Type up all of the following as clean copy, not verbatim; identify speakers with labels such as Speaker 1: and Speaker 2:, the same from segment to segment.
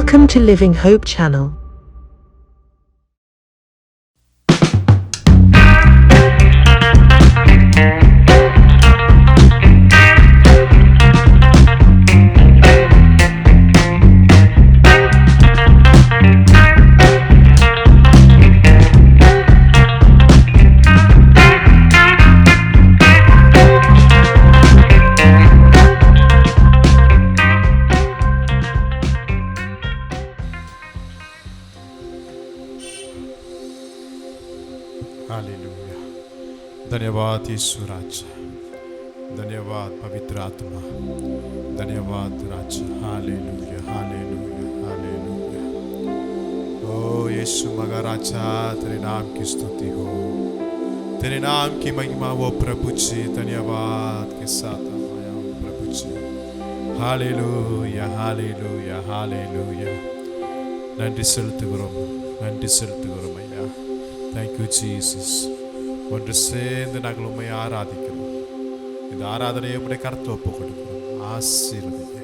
Speaker 1: Welcome to Living Hope Channel.
Speaker 2: Hallelujah. धन्यवाद यीशु राजा, धन्यवाद पवित्र आत्मा, धन्यवाद राजा। Hallelujah hallelujah hallelujah. ओ यीशु मगा राजा, तेरे नाम की स्तुति हो, तेरे नाम की महिमा वो प्रभु जी। धन्यवाद के साथ आया हूँ प्रभु जी। Hallelujah hallelujah hallelujah. நன்றி செலுத்துகிறோம், நன்றி செலுத்துகிறோம் ஐயா. Thank you Jesus. ஒன்று சேர்ந்து நாங்கள் உண்மை ஆராதிக்கிறோம். இந்த ஆராதனையை உடைய கருத்து ஒப்பு கொடுக்கிறோம். ஆசீர்வதிங்க.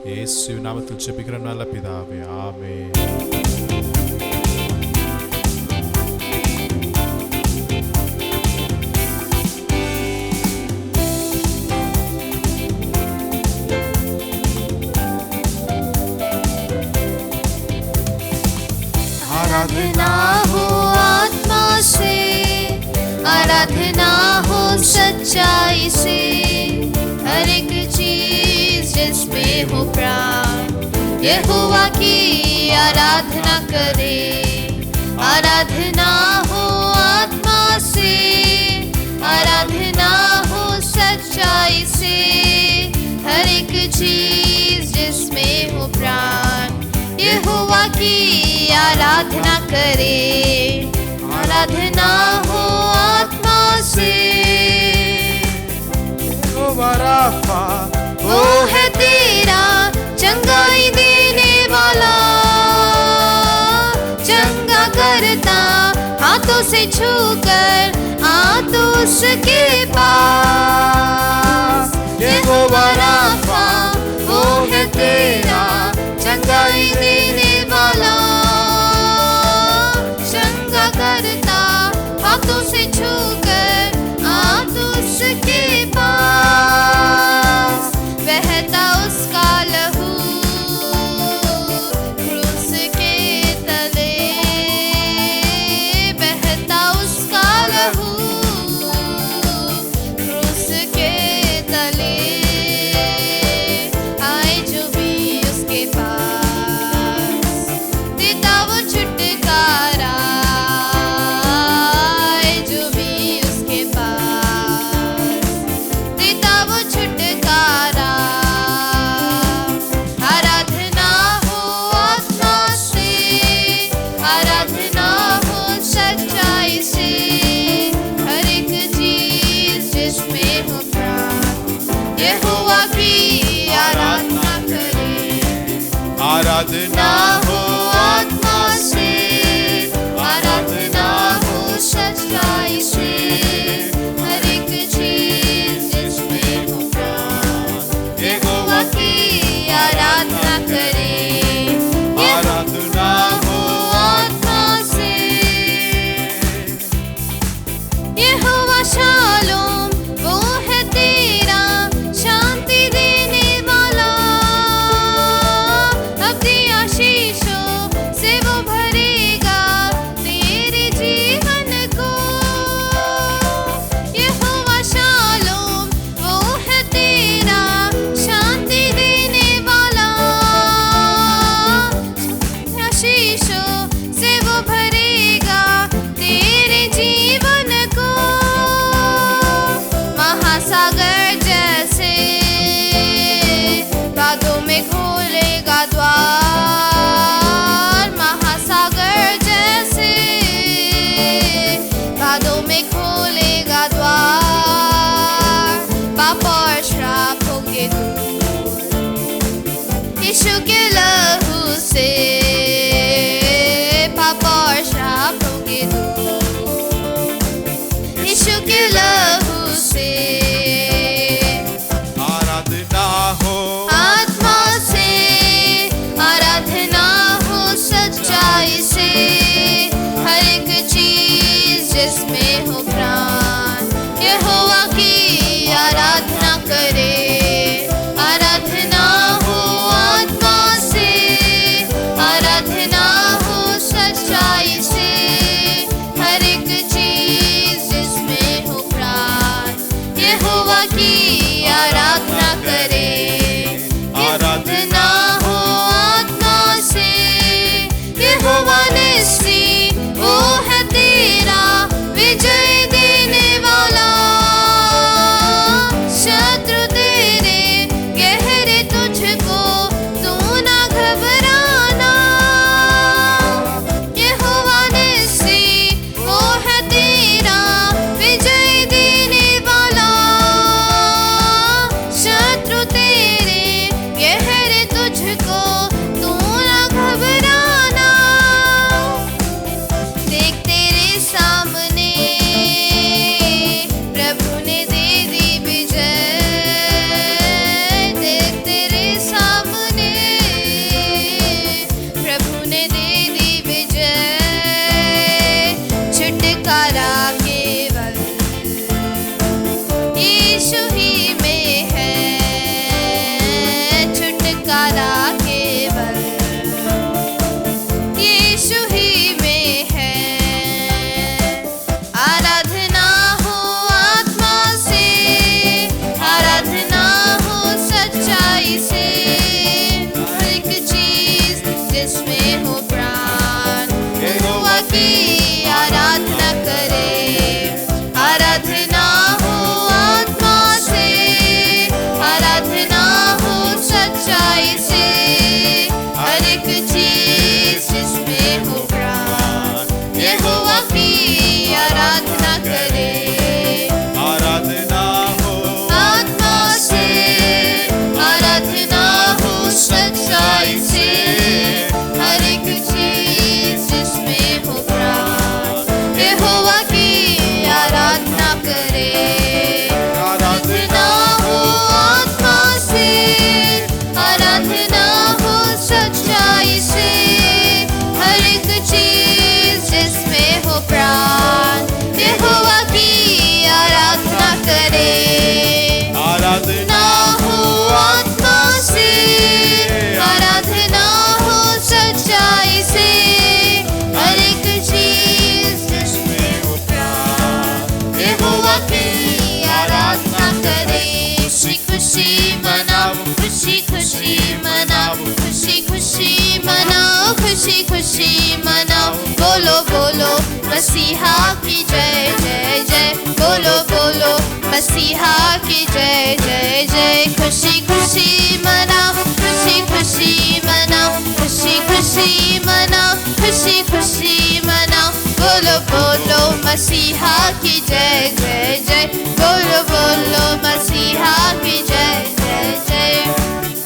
Speaker 2: இயேசு நாமத்தில் ஜெபிக்கிற நல்ல பிதாவே, ஆமென்.
Speaker 3: आराधना हो आत्मा से, आराधना हो सच्चाई से, हर एक चीज जिसमें हो प्राण यहोवा की आराधना करे। आराधना हो आत्मा से, आराधना हो सच्चाई से, हर एक चीज जिसमें हो प्राण यहोवा की आराधना करे। आराधना हो आत्मा से।
Speaker 2: यहोवा राफा,
Speaker 3: वो है तेरा चंगाई देने वाला, चंगा करता हाथों से छूकर आ तो उसके पास। यहोवा राफा, वो है तेरा चंगाई देने वाला, चंगा करता हाथों से छूकर आ तो उसके पास। बहता उसका लहू क्रूस के तले, बहता उसका लहू क्रूस के तले, आए जो भी उसके पास देता वो छुटकारा, आए जो भी उसके पास देता वो छुटकारा। आराधना हो आत्मा से, आराधना हो सच्चाई से, हर एक चीज जिसमें हो प्राण यहोवा की आराधना करे।
Speaker 2: आराधना
Speaker 3: हो आत्मा से, आराधना हो सच्चाई से, हर एक चीज जिसमें हो प्राण यहोवा की आराधना करे।
Speaker 2: आराधना
Speaker 3: हो आत्मा से। यहोवा शालोम, वो है तेरा शांति देने वाला, अपनी आशीषों से वो भरेगा तेरे जीवन को। यहोवा शालोम, वो है तेरा शांति देने वाला, आशीषों से वो भरेगा तेरे जीवन को। महासागर जैसे बादों में खोलेगा द्वार, महासागर जैसे बादों में खोलेगा द्वार। पाप और श्राप होंगे दूर यीशु के लहू से, पाप और श्राप होंगे दूर यीशु के लहू से।
Speaker 2: आराधना हो
Speaker 3: आत्मा से, आराधना खुशी मनाओ, खुशी खुशी मनाओ, खुशी खुशी मनाओ, खुशी खुशी मनाओ। बोलो बोलो मसीहा की जय जय जय, बोलो बोलो मसीहा की जय जय जय। खुशी खुशी मनाओ, खुशी खुशी मनाओ, खुशी खुशी मनाओ, खुशी खुशी मनाओ। बोलो बोलो मसीहा की जय जय जय, बोलो बोलो मसीहा की जय जय जय।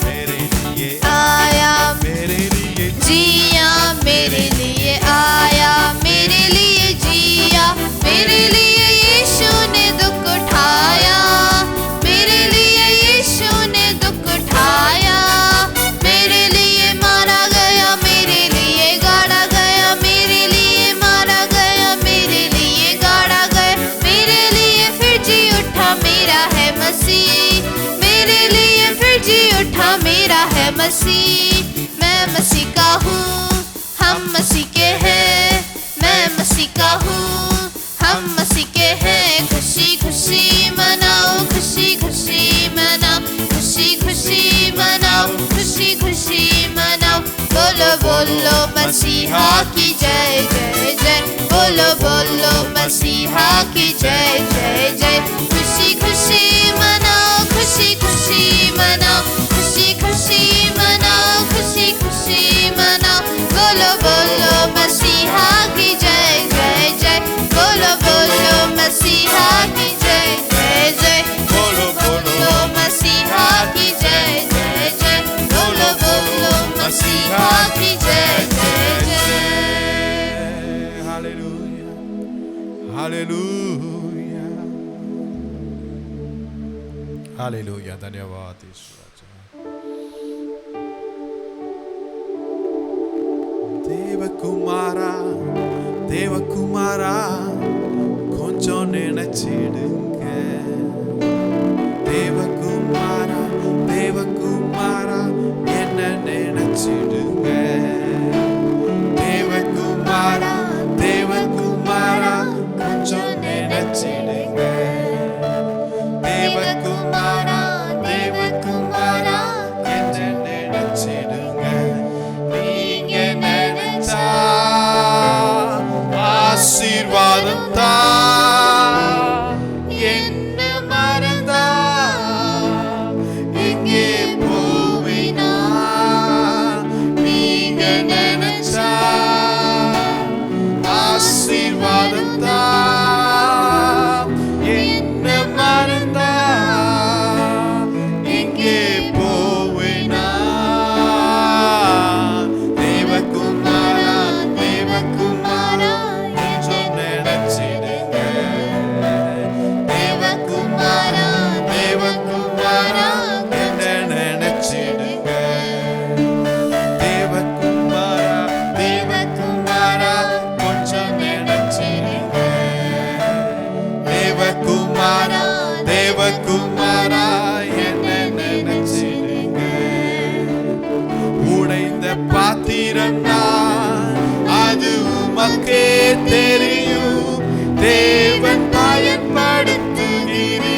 Speaker 2: मेरे लिए
Speaker 3: आया
Speaker 2: मेरे लिए
Speaker 3: जिया, मेरे लिए आया, मेरे लिए जिया, मेरे लिए यीशु ने दुख उठाया, मेरे लिए यीशु ने दुख उठाया। मेरे लिए मारा गया, मेरे लिए गाड़ा गया, मेरे लिए मारा गया, मेरे लिए गाड़ा गया, मेरे लिए फिर जी उठा मेरा है मसीह, मेरे लिए फिर जी उठा मेरा है मसीह। मैं मसीह का हूँ, हम मसीह के हैं, मैं मसीह का हूँ, हम मसीह के हैं। खुशी खुशी मनाओ, खुशी खुशी मनाओ, खुशी खुशी मनाओ, खुशी खुशी मनाओ। बोलो बोलो मसीहा की जय जय जय, बोलो बोलो मसीहा की जय जय जय। खुशी खुशी मनाओ, खुशी खुशी मनाओ, खुशी खुशी मनाओ, खुशी खुशी मनाओ। बोलो बोलो मसीहा की जय जय जय, बोलो बोलो मसीहा की जय जय जय, बोलो बोलो मसीहा की जय जय जय, बोलो बोलो मसीहा की जय जय जय।
Speaker 2: Hallelujah hallelujah hallelujah. धन्यवाद ईश्वर। தேவகுமாரா தேவகுமாரா கொஞ்சம் நினைச்சிடுங்க, தேவகுமாரா தேவகுமாரா என்ன நினைச்சிடுங்க, தேவகுமாரா தேவகுமாரா கொஞ்சம் நினைச்சிடுங்க, தேவகுமாரா தேவகுமாரா என்ன நினைச்சிடுங்க. நீங்க நினைச்சா ஆசீர்வாதம் தான், என்ன மறந்தா இங்கே போவினா. நீங்க நினைச்சா ஆசீர்வாதம் தான், என்ன மறந்தா இங்கே போவினா. தேவகுமாரா தேவகுமாரா கொஞ்சம் நினைச்சிடுங்க, தேவகுமாரா தேவகுமாரா என்ன நினைச்சிடுங்க, தேவகுமாரா தேவகுமாரா கொஞ்சம் நினைச்சிடுங்க, தேவகுமாரா தேவகுமாரா என்ன நினைச்சிடுங்க. உடைந்த பாத்திரம் நான், அது உமக்கே தெரியும், தேவன் பயன்படுத்துகிறீர்,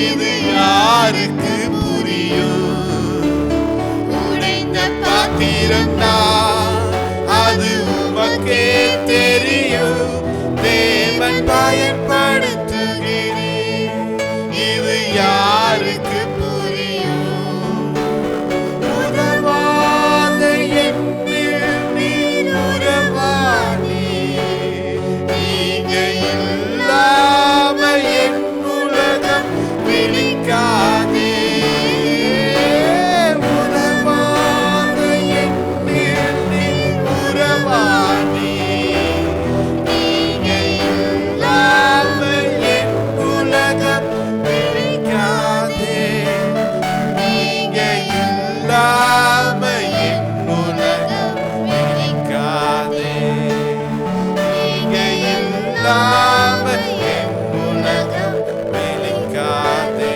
Speaker 2: இது யாருக்கு புரியும். உடைந்த பாத்திரம் நான், அது உமக்கே தெரியும், தேவன் பயன்படுத்துகிறீர், இது யாருக்கு புரியும். உறவாத என்னில் நீர் உறவாடி, நீங்க இல்லாம என் உலகம் விழிக்காதே. உறவாத என்னில் நீர் உறவாடி, நீங்க இல்லாம என் உலகம் விழிக்காதே. நீங்க இல்லாம என் உலகம் விழிக்காதே. நீங்க இல்லாம என் உலகம் விழிக்காதே.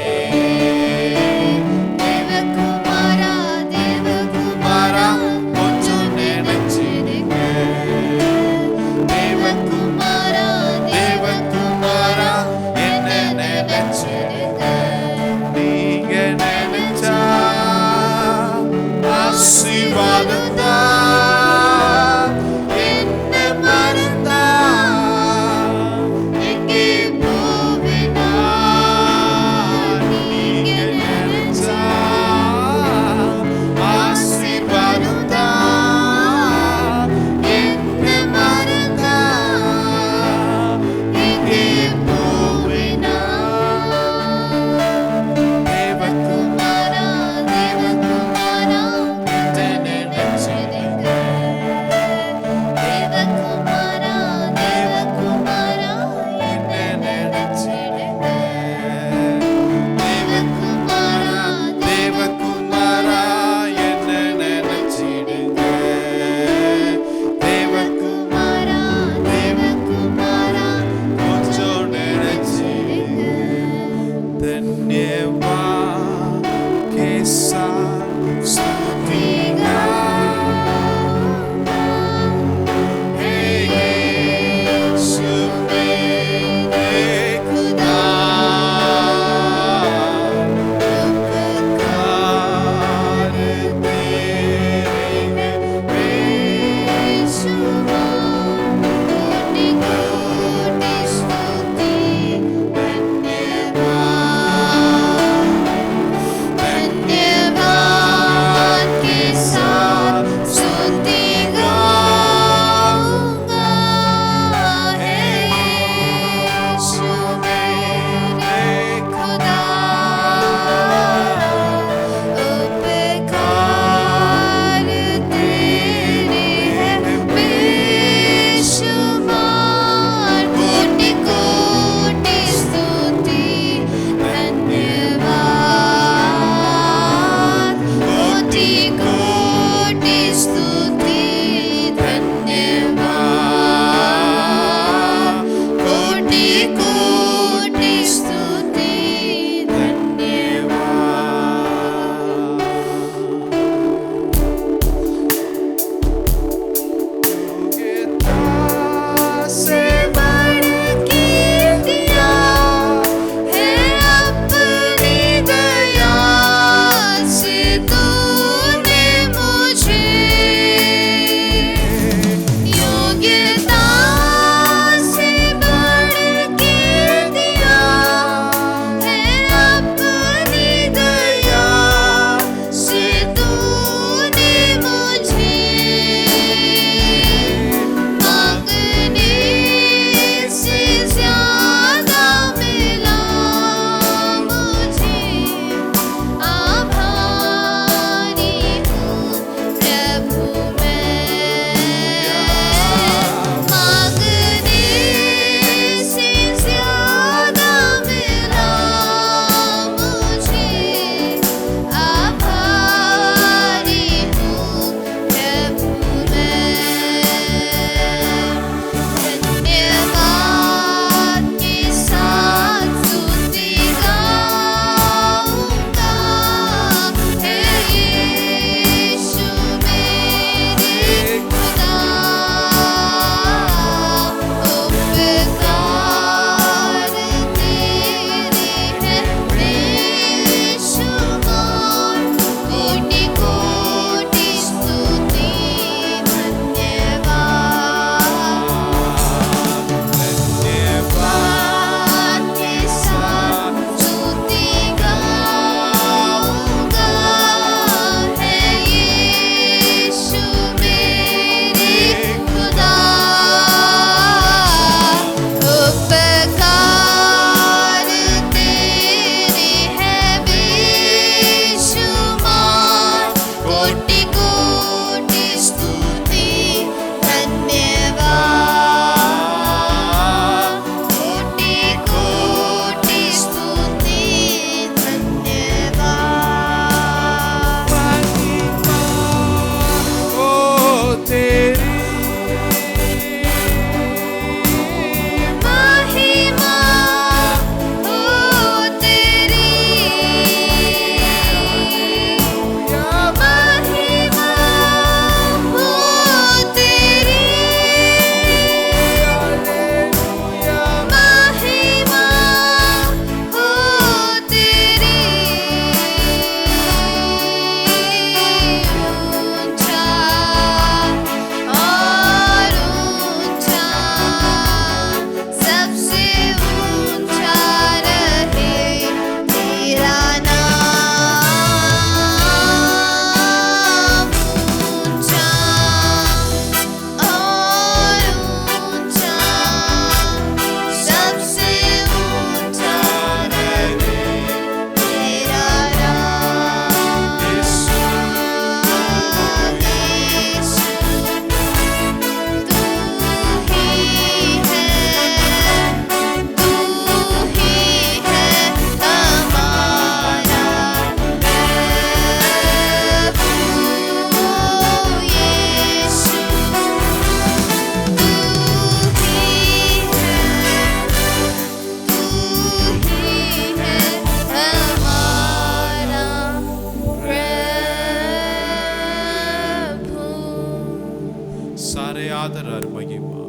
Speaker 2: आदर और महिमा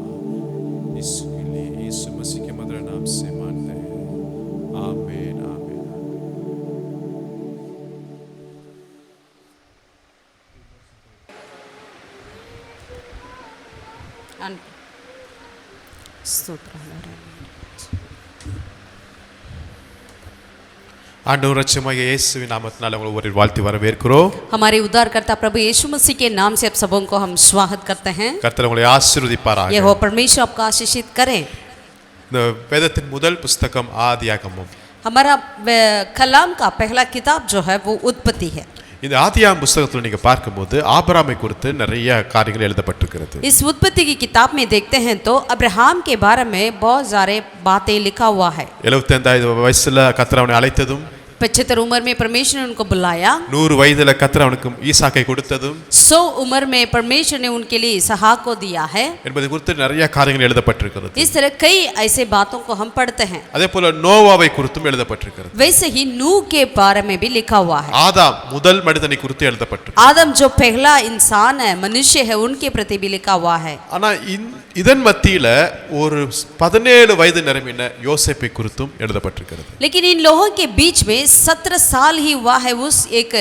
Speaker 2: इसके लिए यीशु मसीह के मधुर नाम से मांगते हैं, आमीन आमीन। ஆண்டவர் இரட்சகராகிய இயேசுவின் நாமத்தினால உங்களை ஒரு வாழ்த்தி வரவேற்கிறோம்.
Speaker 4: हमारे उद्धारकर्ता प्रभु यीशु मसीह के नाम से आप सबों को हम स्वागत करते हैं.
Speaker 2: கர்த்தர் உங்களை ஆசீர்வதிப்பாராக.
Speaker 4: यहोवा परमेश्वर आपको आशीषित करे.
Speaker 2: இந்த வேதத்தின் முதல் புத்தகம் ஆதியாகமம்.
Speaker 4: हमारा कलाम का पहला किताब जो है वो उत्पत्ति है.
Speaker 2: இந்த ஆதியாகமம் புத்தகத்தில் நீங்க பார்க்கும்போது ஆபிரகாமை குறித்து நிறைய காரியங்கள் எழுதப்பட்டிருக்கிறது.
Speaker 4: इस उत्पत्ति की किताब में देखते हैं तो अब्राहम के बारे में बहुत सारे बातें लिखा हुआ है.
Speaker 2: 75 வயசுல கர்த்தர் அவனை அழைத்ததும்,
Speaker 4: 75 उम्र में परमेश्वर ने उनको बुलाया,
Speaker 2: 100 வயதுல கர்த்தர் அவனுக்கு ஈசாக்கை கொடுத்ததும்,
Speaker 4: 100 उम्र में परमेश्वर ने उनके लिए इसहाक को दिया है.
Speaker 2: என்பது குறித்து நிறைய காரியங்கள் எழுதப்பட்டிருக்கிறது.
Speaker 4: इस तरह कई ऐसे बातों को हम पढ़ते हैं.
Speaker 2: அதேபோல நோவாவை குறித்தும் எழுதப்பட்டிருக்கிறது.
Speaker 4: वैसे ही नूह के बारे में भी लिखा हुआ है.
Speaker 2: ஆதாம் முதல் மனிதனை குறித்து எழுதப்பட்டிருக்கு.
Speaker 4: आदम जो पहला इंसान है, मनुष्य है, उनके प्रति भी लिखा हुआ है.
Speaker 2: ஆனா இதன் மத்தியில ஒரு 17 வயது நிரம்பின யோசேப்பை குறித்தும் எழுதப்பட்டிருக்கிறது.
Speaker 4: लेकिन इन लोगों के बीच में 17 साल ही हुआ है उस एक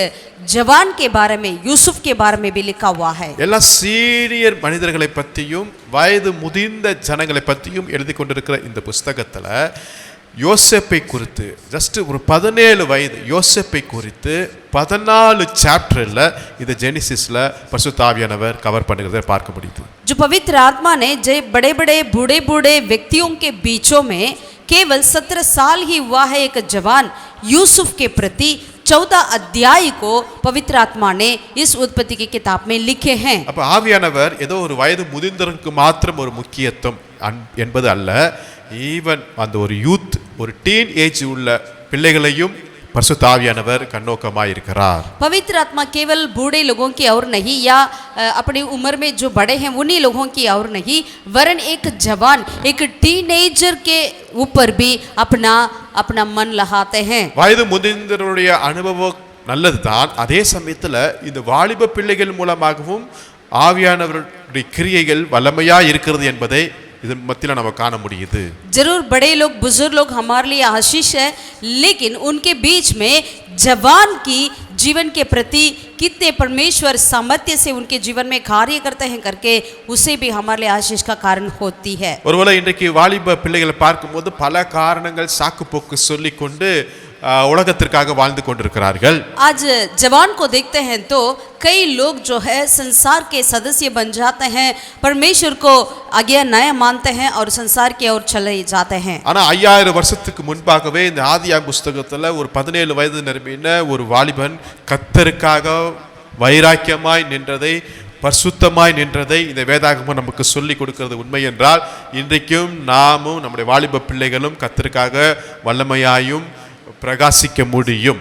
Speaker 4: जवान के बारे में, यूसुफ के बारे में भी लिखा हुआ है.
Speaker 2: எல்லா சீனியர் மனிதர்களை பற்றியும் வயது முதிர்ந்த ஜனங்களை பற்றியும் எழுதி கொண்டிருக்கிற இந்த புஸ்தகத்துல யோசேப்பை குறித்து ஜஸ்ட் ஒரு 17 வயது யோசேப்பை குறித்து 14 சாப்டர்ல இந்த ஜெனிசிஸ்ல பரிசுத்த ஆவியானவர் கவர் பண்ணுகிறதை பார்க்க முடியுது.
Speaker 4: जो पवित्र आत्मा ने जो बड़े बड़े बूढ़े बूढ़े व्यक्तियों के बीचों में केवल 17 साल ही हुआ है एक जवान यूसुफ के प्रति 14 अध्याय को पवित्र आत्मा ने इस उत्पत्ति की किताब में लिखे हैं.
Speaker 2: அப்ப ஆவியானவர் ஏதோ ஒரு வயது முதிர்ந்தவருக்கு மாத்திரம் ஒரு முக்கியத்துவம் என்பது அல்ல, ஈவன் அந்த ஒரு யூத், ஒரு டீன் ஏஜ் உள்ள பிள்ளைகளையும் பரிசுத்த ஆவியானவர் கண்ணோக்கமாய் இருக்கிறார்.
Speaker 4: पवित्र आत्मा केवल बूढ़े लोगों की और नहीं या अपनी उम्र में जो बड़े हैं उन्हीं लोगों की और नहीं, वरन एक जवान, एक टीनेजर के ऊपर भी अपना अपना मन लहाते हैं.
Speaker 2: வயது முதிர்ந்தவருடைய அனுபவம் நல்லதுதான், அதே சமயத்துல இந்த வாலிப பிள்ளைகள் மூலமாகவும் ஆவியானவருடைய கிரியைகள் வல்லமையா இருக்கிறது என்பதை இதன் மத்தியில நம்ம காண முடியுது.
Speaker 4: जरूर बड़े लोग, बुजुर्ग लोग हमारे लिए आशीष है, लेकिन उनके बीच में जवान की जीवन के प्रति कितने परमेश्वर सामर्थ्य से उनके जीवन में कार्य करते हैं करके उसे भी हमारे लिए आशीष का कारण होती है.
Speaker 2: ஒருவேளை இன்றைக்கு வாலிப பிள்ளைகளை பார்க்கும்போது பல காரணங்கள் சாக்கு போக்கு சொல்லிக் கொண்டு உலகத்திற்காக வாழ்ந்து கொண்டிருக்கிறார்கள்.
Speaker 4: आज जवान को देखते हैं तो कई लोग जो है संसार के सदस्य बन जाते हैं, परमेश्वर को आज्ञा नया मानते हैं और संसार की ओर चले जाते हैं.
Speaker 2: ஆனா 5000 வருஷத்துக்கு முன்பாகவே இந்த ஆதியாகம புத்தகத்துல ஒரு 17 வயது நிரம்பின ஒரு வாலிபன் கர்த்தருக்காக வைராக்கியமாய் நின்றதை, பரிசுத்தமாய் நின்றதை இந்த வேதாகமம் நமக்கு சொல்லி கொடுக்கிறது உண்மை என்றால், இன்றைக்கும் நாமும் நம்முடைய வாலிப பிள்ளைகளும் கர்த்தருக்காக வல்லமையாயும் प्रकाशिक मुड़ियुम.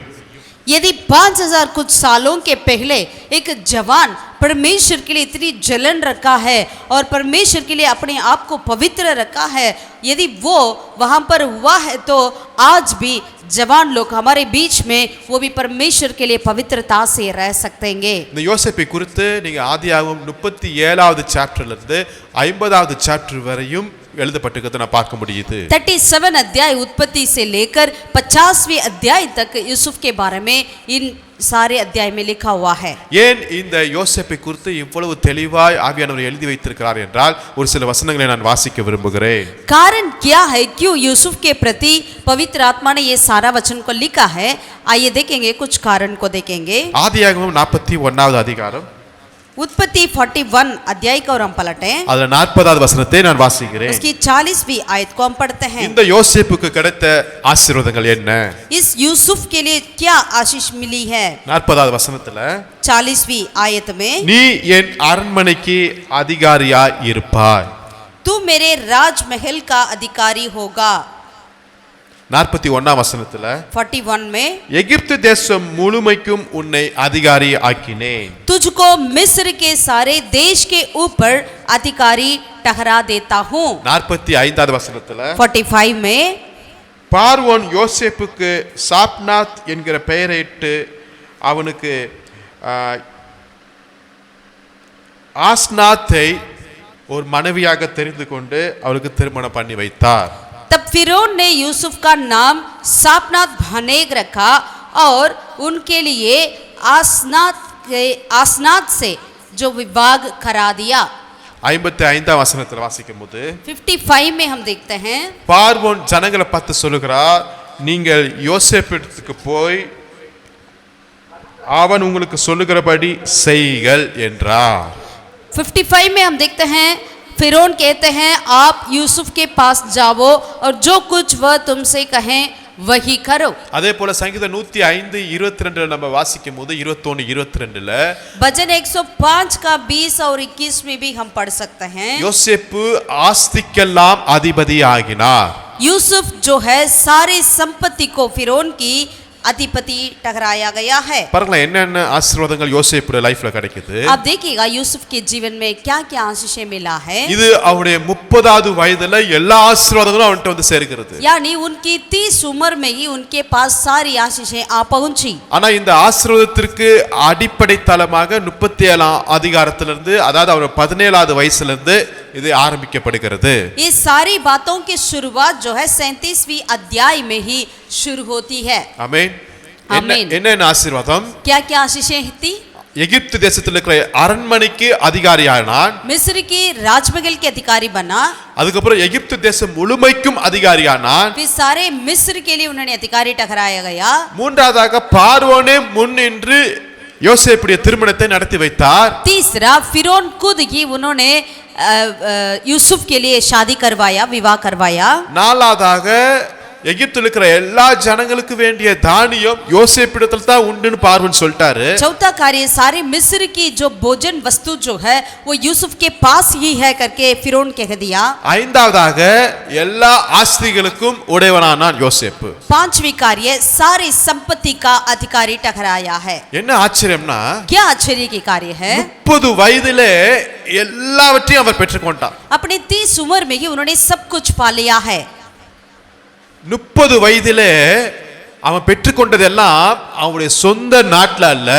Speaker 4: यदि 5000 कुछ सालों के पहले एक जवान परमेश्वर के लिए इतनी जलन रखा है और परमेश्वर के लिए अपने आप को पवित्र रखा है, यदि वो वहाँ पर हुआ है तो आज भी जवान लोग हमारे बीच में वो भी परमेश्वर के लिए पवित्रता से रह सकेंगे.
Speaker 2: இந்த யோசேப்பை குறித்து நீங்க ஆதியாகமம் 37வது சாப்டர்ல இருந்து 50வது சாப்டர் வரையும் எழுதப்பட்டிருக்கிறதை நான் பார்க்க முடியுது.
Speaker 4: 37 अध्याय उत्पत्ति से लेकर 50वें अध्याय तक यूसुफ के बारे में इन सारे अध्याय में लिखा हुआ है.
Speaker 2: ஏன் இந்த யோசேப்பை குறித்து இவ்வளவு தெளிவாய் ஆவியானவர் எழுதி வைத்திருக்கிறார் என்றால் ஒரு சில வசனங்களை நான் வாசிக்க விரும்புகிறேன்.
Speaker 4: कारण क्या है, क्यों यूसुफ के प्रति पवित्र आत्मा ने ये सारा वचन को लिखा है? आइए देखेंगे, कुछ कारण को देखेंगे.
Speaker 2: ஆதியாகமம் 41வது அதிகாரம்,
Speaker 4: उत्पत्ति 41 अध्याय को हम पलटें,
Speaker 2: அதுல 40வது வசனத்தை நான் வாசிக்கிறேன்.
Speaker 4: उसकी 40वीं आयत को हम पढ़ते हैं.
Speaker 2: இந்த யோசேப்புக்கு கிடைத்த ஆசீர்வாதங்கள் என்ன?
Speaker 4: इस यूसुफ के लिए क्या आशीष मिली है?
Speaker 2: 40வது வசனத்துல
Speaker 4: 40वीं आयत में,
Speaker 2: நீ என் அரண்மனைக்கு அதிகாரியாய் இருப்பாய்.
Speaker 4: तू मेरे राजमहल का अधिकारी होगा.
Speaker 2: 41ஆம் வசனத்துல
Speaker 4: 41 में,
Speaker 2: எகிப்து தேசம் முழுமைக்கும் உன்னை அதிகாரி ஆக்கினேன்.
Speaker 4: तुझको मिस्र के सारे देश के ऊपर अधिकारी ठहरा देता हूँ.
Speaker 2: 45வது வசனத்துல
Speaker 4: 45 में,
Speaker 2: பார்வோன் யோசேப்புக்கு சாப்நாத் என்கிற பெயரிட்டு அவனுக்கு ஆஸ்நாத்தை ஒரு மனைவியாக தெரிந்து கொண்டு அவருக்கு திருமணம் பண்ணி வைத்தார்.
Speaker 4: तब फिरौन ने यूसुफ का नाम सापनाथ भनेग रखा और उनके लिए आसनात से जो विवाह करा दिया.
Speaker 2: 55ஆம் வசனத்தில் வாசிக்கும்போது
Speaker 4: 55 में हम देखते हैं,
Speaker 2: பார்வோன் ஜனங்களை பார்த்து சொல்லுகிறார், நீங்கள் யோசேப்பிடத்துக்கு போய் அவன் உங்களுக்கு சொல்லுகிறபடி செய்கள் என்றார்.
Speaker 4: 55 में हम देखते हैं फिरौन कहते हैं आप यूसुफ के पास जाओ और जो कुछ वह तुमसे कहें वही करो.
Speaker 2: அதே போல சங்கீதம் 105:22 நம்ம வாசிக்கும் போது 21:22ல
Speaker 4: भजन 105 का 20 और 21 में भी हम पढ़ सकते हैं,
Speaker 2: யோசேப்பு ஆஸ்திக்கெல்லாம் அதிபதி ஆகினார்.
Speaker 4: यूसुफ जो है सारी संपत्ति को फिरौन की अधिपति ठहराया गया है.
Speaker 2: பாருங்களேன் என்னென்ன ஆசீர்வாதங்கள் யோசேப்புடைய லைஃப்ல கிடைக்குது.
Speaker 4: आप देखिएगा यूसुफ के जीवन में क्या क्या आशीषें मिला है.
Speaker 2: இது அவருடைய 30வது வயதுல எல்லா ஆசீர்வாதங்களும் அவன்கிட்ட வந்து சேர்கிறது.
Speaker 4: यानी उनकी 30 उम्र में ही उनके पास सारी आशीषें आ पहुंची.
Speaker 2: ஆனா இந்த ஆசீர்வாதத்திற்கு அடிப்படை தளமாக 37ஆம் அதிகாரத்திலிருந்து, அதாவது அவர் 17வது வயசுல இருந்து இது ஆரம்பிக்கப்படுகிறது.
Speaker 4: ये सारी बातों की शुरुआत जो है 37वीं अध्याय में ही शुरू होती है.
Speaker 2: ஆமென்.
Speaker 4: ஆமென்.
Speaker 2: என்ன ஆசீர்வாதம்?
Speaker 4: क्या क्या आशीषें थी?
Speaker 2: எகிப்து தேசத்தில் இருக்கிற அரண்மனைக்கு அதிகாரியானான்.
Speaker 4: मिस्र की राजमहल के अधिकारी बना.
Speaker 2: அதுக்கப்புறம் எகிப்து தேசம் முழுமைக்கும் அதிகாரியானான்.
Speaker 4: फिर सारे मिस्र के लिए उन्होंने अधिकारी ठहराया गया.
Speaker 2: மூன்றாவதாக பார்வோனே முன்னின்று யோசேப்புடைய திருமணத்தை நடத்தி வைத்தார்.
Speaker 4: तीसरा फिरौन खुद ही उन्होंने यूसुफ के लिए शादी करवाया, विवाह करवाया.
Speaker 2: நாலாவதாக எகிப்தில் இருக்கிற எல்லா ஜனங்களுக்கு வேண்டிய தானியம் யோசேப்பிடத்தில் தான் உண்டுன்னு பார்வோன் சொல்லிட்டாரு.
Speaker 4: चौथा कार्य सारे मिस्र की जो भोजन वस्तु जो है वो यूसुफ के पास ही है करके फिरौन कह दिया.
Speaker 2: ஐந்தாவதாக எல்லா ஆஸ்திகளுக்கும் உடையவனானான் யோசேப்பு.
Speaker 4: पांचवी कार्य सारी संपत्ति का अधिकारी ठहराया है.
Speaker 2: என்ன ஆச்சரியம்னா,
Speaker 4: क्या आश्चर्य की कार्य है.
Speaker 2: 30 வயதிலே எல்லாவற்றையும் அவர் பெற்றுக்கொண்டார்.
Speaker 4: अपने 30 उम्र में ही उन्होंने सब कुछ पा लिया है.
Speaker 2: 30 வயதிலே அவன் பெற்றுக்கொண்டதெல்லாம் அவனுடைய சொந்த நாட்டில் அல்ல,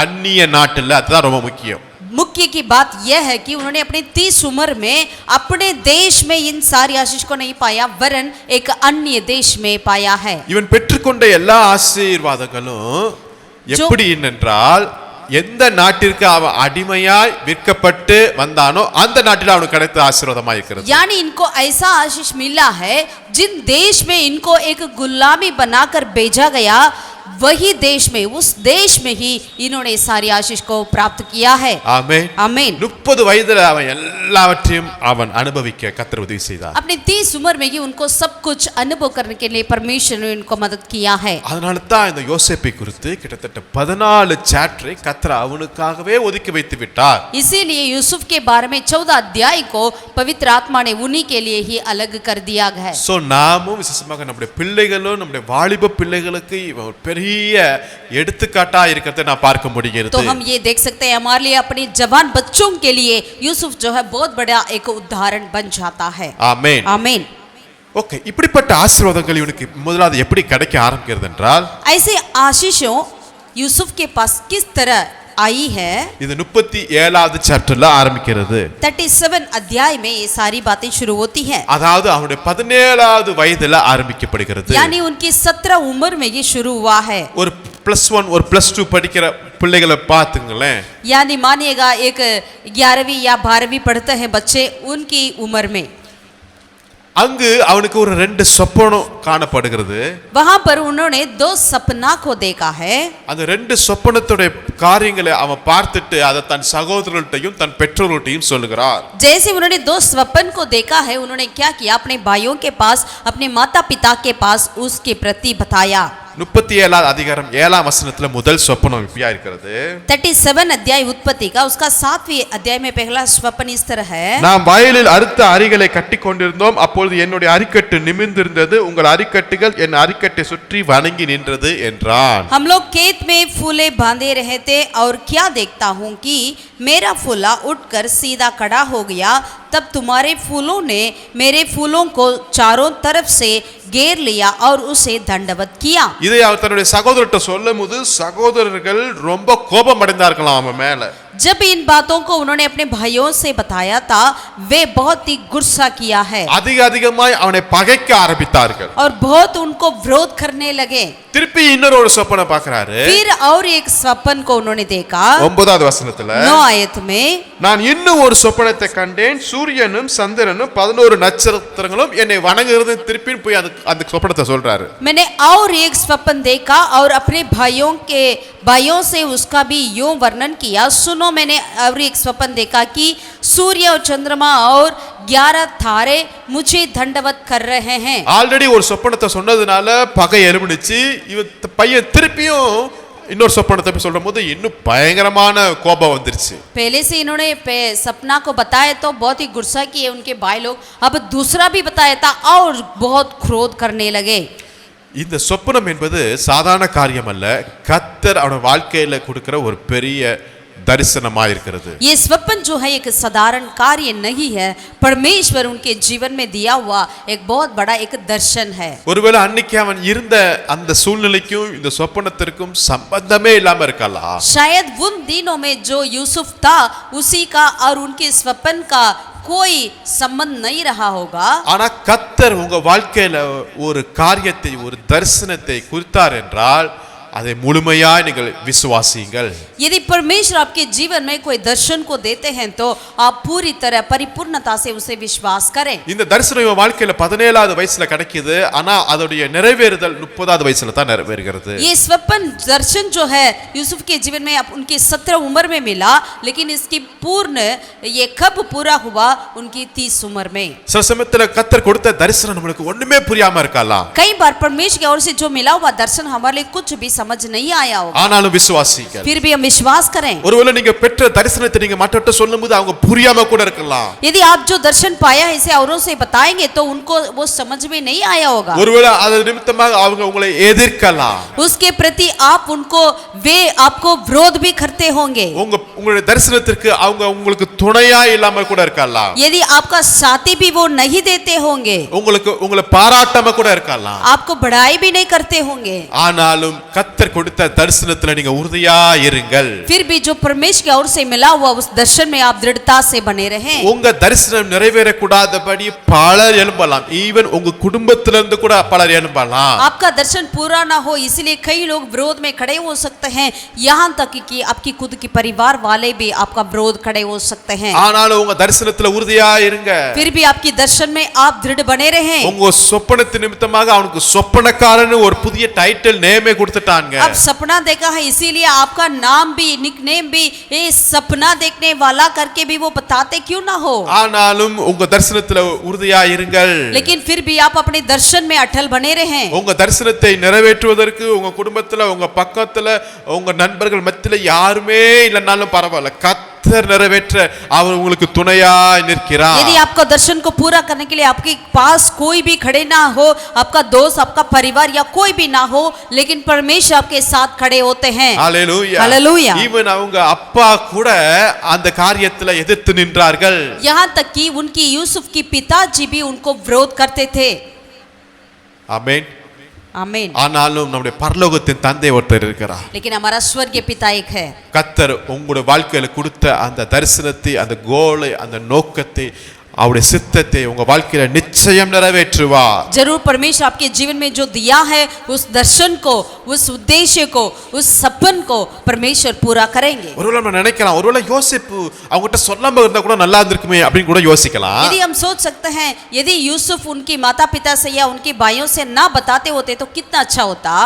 Speaker 2: அந்நிய நாட்டில். அதுதான் ரொம்ப முக்கியம்.
Speaker 4: मुख्य की बात यह है कि उन्होंने अपने 30 उम्र में अपने देश में इन सारी आशीष को नहीं पाया, वरन एक अन्य देश में पाया है.
Speaker 2: இவன் பெற்றுக்கொண்ட எல்லா ஆசீர்வாதங்களும் எப்படி என்றால், எந்த நாட்டிற்கு அவன் அடிமையாய் விற்கப்பட்டு வந்தானோ அந்த நாட்டில் அவனுக்கு கிடைத்த ஆசீர்வாதமாக இருக்கிறது.
Speaker 4: यानी इनको ऐसा आशीष मिला है, जिन देश में इनको एक गुलामी बनाकर भेजा गया, वही देश में, उस देश में ही इन्होंने सारी आशीष को प्राप्त किया है.
Speaker 2: ஆமென்.
Speaker 4: आमीन.
Speaker 2: 30 வயதில் அவன் எல்லாவற்றையும் அவன் அனுபவிக்க கர்த்தர் உதவி செய்தார்.
Speaker 4: अपने 30 उम्र में ही उनको सब कुछ अनुभव करने के लिए परमेश्वर ने इनको मदद किया है.
Speaker 2: அதனால தான் இந்த யோசேப்பை குறித்து கிட்டத்தட்ட 14 சாப்டரை கர்த்தர் அவனுக்காகவே ஒதுக்கி வைத்து விட்டார்.
Speaker 4: इसीलिए यूसुफ के बारे में 14 अध्याय को पवित्र आत्मा ने उन्हीं के लिए ही अलग कर दिया है.
Speaker 2: சோ நாமும் விசேஷமாக நம்முடைய பிள்ளைகளும் நம்முடைய வாலிப பிள்ளைகளுக்கு இவன் பெரிய எடுத்துக்காட்டா இருக்கிறதை நான் பார்க்க முடிகிறது.
Speaker 4: तो हम ये देख सकते हैं हमारे लिए अपने जवान बच्चों के लिए यूसुफ जो है बहुत बड़ा एक उदाहरण बन जाता है.
Speaker 2: ஆமென்.
Speaker 4: आमीन.
Speaker 2: ஓகே, இப்படிப்பட்ட ஆசீர்வாதங்கள் இவனுக்கு முதலாவது எப்படி கிடைக்க ஆரம்பிக்கிறது என்றால்,
Speaker 4: ऐसे आशीषों यूसुफ के पास किस तरह आई है.
Speaker 2: இது 37வது சாப்டர்ல ஆரம்பிக்கிறது.
Speaker 4: 37 अध्याय में ये सारी बातें शुरू होती हैं.
Speaker 2: அதாவது அவனுடைய 17வது வயதுல ஆரம்பிக்கப்படுகிறது.
Speaker 4: यानी उनकी 17 उम्र में ये शुरू हुआ है.
Speaker 2: ஒரு +1 ஒரு +2 படிக்கிற பிள்ளைகளை பார்த்துங்களேன்.
Speaker 4: यानी मानिएगा एक 11वीं या 12वीं पढ़ते हैं बच्चे, उनकी उम्र में
Speaker 2: அங்கு அவனுக்கு ஒரு 2 சொப்பனம் காணப்படுகிறது.
Speaker 4: वहां पर उन्होंने 2 सपना को देखा है.
Speaker 2: அந்த 2 சொப்பனத்துடைய காரியங்களை அவன் பார்த்துட்டு அதை தன் சகோதரர்கள்ட்டையும் தன் பெற்றோர்கள்ட்டையும் சொல்லுகிறார்.
Speaker 4: जैसे उन्होंने 2 स्वप्न को देखा है, उन्होंने क्या किया, अपने भाइयों के पास, अपने माता पिता के पास उसके प्रति बताया.
Speaker 2: 37வது அதிகாரம் 7ஆம் வசனத்துல முதல் சொப்பனம் இப்படியா இருக்கிறது.
Speaker 4: 37 अध्याय उत्पत्ति का उसका 7वीं अध्याय में पहला स्वप्न इस तरह है.
Speaker 2: நாம் வயலில் அறுத்த அரிகளை கட்டி கொண்டிருந்தோம், அப்பொழுது என்னுடைய அரிக்கட்டு நிமிர்ந்திருந்தது, உங்கள் அரிக்கட்டுகள் என் அரிக்கட்டை சுற்றி வணங்கி நின்றது என்றான்.
Speaker 4: हम लोग खेत में फूले बांधे रहे थे और क्या देखता हूँ कि मेरा फूला उठकर सीधा खड़ा हो गया, तब तुम्हारे फूलों ने मेरे फूलों को चारों तरफ से घेर लिया और उसे दंडवत किया.
Speaker 2: இதை அவர் தன்னுடைய சகோதரர்கிட்ட சொல்லும்போது சகோதரர்கள் ரொம்ப கோபம் அடைந்தார்களாம் அவன் மேல.
Speaker 4: जब इन बातों को उन्होंने अपने भाइयों से बताया था, वे बहुत ही गुस्सा किया है
Speaker 2: அதிக அதிகமாய் அவனை பகைக்க ஆரம்பித்தார்கள்.
Speaker 4: और बहुत उनको विरोध करने लगे.
Speaker 2: திருப்பி இன்னொரு ஒரு சொப்பனை பார்க்கறாரு.
Speaker 4: फिर और एक स्वप्न को उन्होंने देखा.
Speaker 2: 9வது வசனத்துல
Speaker 4: 9 आयत में,
Speaker 2: நான் இன்னும் ஒரு சொப்பனத்தை கண்டேன், சூரியனும் சந்திரனும் 11 நட்சத்திரங்களும் என்னை வணங்குகிறது. திருப்பி போய் அந்த சொப்பனத்தை சொல்றாரு.
Speaker 4: मैंने और एक स्वप्न देखा और अपने भाइयों से उसका भी यूं वर्णन किया. सुनो, मैंने और एक स्वप्न देखा कि सूर्य और चंद्रमा और 11 तारे मुझे दंडवत कर रहे हैं.
Speaker 2: ஆல்ரெடி ஒரு சொப்பனத்தை சொன்னதுனால பகை எழும்பிடுச்சு. இவன் பையன் திருப்பியும் இன்னொரு சொப்பனத்தை சொல்லும்போது இன்னும் பயங்கரமான கோபம் வந்துருச்சு.
Speaker 4: पहले से इन्होंने सपना को बताया तो बहुत ही गुस्सा किए उनके भाई लोग. अब दूसरा भी बताया था और बहुत क्रोध करने लगे.
Speaker 2: இந்த சொப்பனம் என்பது சாதாரண காரியம் அல்ல. கர்த்தர் அவன் வாழ்க்கையில கொடுக்கிற ஒரு பெரிய दर्शनमा இருக்கிறது.
Speaker 4: ये स्वप्न जो है एक साधारण कार्य नहीं है, परमेश्वर उनके जीवन में दिया हुआ एक बहुत बड़ा एक दर्शन है.
Speaker 2: ஒருவேளை அன்னைக்கு அவன் இருந்த அந்த சூழ்நிலைக்கும் இந்த சொப்பனத்திற்கும் சம்பந்தமே இல்லாம இருக்கலாம்.
Speaker 4: शायद उन दिनों में जो यूसुफ था उसी का और उनके स्वप्न का कोई संबंध नहीं रहा होगा.
Speaker 2: ஆனா கர்த்தர் உங்க வாழ்க்கையில ஒரு காரியத்தை ஒரு தரிசனத்தை குறித்தார் என்றால் அதை முழுமையாய் நீங்கள் விசுவாசியுங்கள்.
Speaker 4: यदि परमेश्वर आपके जीवन में कोई दर्शन को देते हैं तो आप पूरी तरह परिपूर्णता से उसे विश्वास करें.
Speaker 2: இந்த தரிசனம் இவன் வாழ்க்கையில 17வது வயசுல கிடைக்குது. ஆனா அதோடைய நிறைவேறுதல் 30வது வயசுல தான் நிறைவேறுகிறது.
Speaker 4: ये स्वप्न दर्शन जो है यूसुफ के जीवन में उनकी 17 उम्र में मिला, लेकिन इसकी पूर्ण ये कब पूरा हुआ? उनकी 30 उम्र में.
Speaker 2: சில சமயத்துல கர்த்தர் கொடுத்த தரிசனம் நமக்கு ஒண்ணுமே புரியாம இருக்கலாம்.
Speaker 4: कई बार परमेश्वर की ओर से जो मिला हुआ दर्शन हमारे लिए कुछ भी समझ नहीं आया होगा.
Speaker 2: ஆனாலும் விசுவாசியுங்கள்.
Speaker 4: फिर भी हम विश्वास करें.
Speaker 2: ஒருவேளை நீங்க பெற்ற தரிசனத்தை நீங்க மற்றவர்கிட்ட சொல்லும்போது அவங்க புரியாம கூட இருக்கலாம்.
Speaker 4: यदि आप जो दर्शन पाया है इसे औरों से बताएंगे तो उनको वो समझ में नहीं आया होगा.
Speaker 2: ஒருவேளை அது நிமித்தமாக அவங்க உங்களை எதிர்க்கலாம்.
Speaker 4: उसके प्रति वे आपको विरोध भी करते होंगे.
Speaker 2: உங்களுடைய தரிசனத்திற்கு அவங்க உங்களுக்கு துணையா இல்லாம கூட இருக்கலாம்.
Speaker 4: यदि आपका साथी भी वो नहीं देते होंगे,
Speaker 2: உங்களை பாராட்டாம கூட இருக்கலாம்.
Speaker 4: आपको बढ़ाई भी नहीं करते होंगे.
Speaker 2: ஆனாலும் கர்த்தர் கொடுத்த தரிசனத்துல நீங்க உறுதியா இருங்கள்.
Speaker 4: फिर भी जो परमेश्वर की ओर से मिला हुआ उस दर्शन में आप दृढ़ता से बने रहें.
Speaker 2: உங்க தரிசனம் நிறைவேற கூடாதபடி பலர் எழும்பலாம். ஈவன் உங்க குடும்பத்தில இருந்து கூட பலர் எழும்பலாம்.
Speaker 4: आपका दर्शन पूरा ना हो इसलिए कई लोग विरोध में खड़े हो सकते हैं. यहाँ तक कि आपकी खुद की परिवार वाले भी आपका विरोध खड़े हो सकते हैं.
Speaker 2: ஆனாலும் உங்க தரிசனத்துல உறுதியா இருங்க.
Speaker 4: फिर भी आपकी दर्शन में आप दृढ़ बने रहें.
Speaker 2: உங்க சொப்பனத்தின் நிமித்தமாக அவனுக்கு சொப்பனக்காரன்னு ஒரு புதிய டைட்டில் நேமே கொடுத்துட்டாங்க.
Speaker 4: अब सपना देखा है इसीलिए आपका नाम भी निकनेम भी ये सपना देखने वाला करके भी वो बताते क्यों ना हो.
Speaker 2: ஆனாலும் உங்க தரிசனத்துல உறுதியா இருங்கள்.
Speaker 4: लेकिन फिर भी आप अपने दर्शन में अटल बने रहें.
Speaker 2: உங்க தரிசனத்தை நிறைவேற்றுவதற்கு உங்க குடும்பத்துல உங்க பக்கத்துல உங்க நண்பர்கள் மத்தியில யாருமே இல்லைனாலும் பரவாயில்ல, கர்த்தர் நிறைவேற்ற அவர் உங்களுக்கு துணையாய் நிற்கிறார்.
Speaker 4: यदि आपका दर्शन को पूरा करने के लिए आपके पास कोई भी खड़े ना हो, आपका दोस्त आपका परिवार या कोई भी ना हो, लेकिन परमेश्वर आपके साथ खड़े होते हैं.
Speaker 2: ஹல்லேலூயா.
Speaker 4: हालेलुया.
Speaker 2: ஈவன் அவங்க அப்பா கூட அந்த காரியத்துல எதிர்த்து நின்றார்கள்.
Speaker 4: यहाँ तक कि उनकी यूसुफ की पिताजी भी उनको विरोध करते थे.
Speaker 2: ஆமென்.
Speaker 4: आमीन.
Speaker 2: ஆனாலும் நம்முடைய பரலோகத்தின் தந்தை ஒருத்தர் இருக்கிறார்.
Speaker 4: लेकिन हमारा स्वर्गीय पिता एक है.
Speaker 2: கர்த்தர் உங்களுடைய வாழ்க்கையில கொடுத்த அந்த தரிசனத்தை, அந்த கோலை, அந்த நோக்கத்தை, அவருடைய சித்தத்தை உங்க வாழ்க்கையில நிச்சயம் நிறைவேற்றுவார்.
Speaker 4: जरूर परमेश्वर आपके जीवन में जो दिया है उस दर्शन को, उस उद्देश्य को, उस सपन को परमेश्वर पूरा करेंगे.
Speaker 2: ஒருவேளை நம்ம நினைக்கலாம், ஒருவேளை யோசிப்பு அவங்ககிட்ட சொல்லாம இருந்தா கூட நல்லா இருந்திருக்குமே அப்படின்னு கூட யோசிக்கலாம்.
Speaker 4: यदि हम सोच सकते हैं यदि यूसुफ उनकी माता पिता से या उनके भाइयों से ना बताते होते तो कितना अच्छा होता.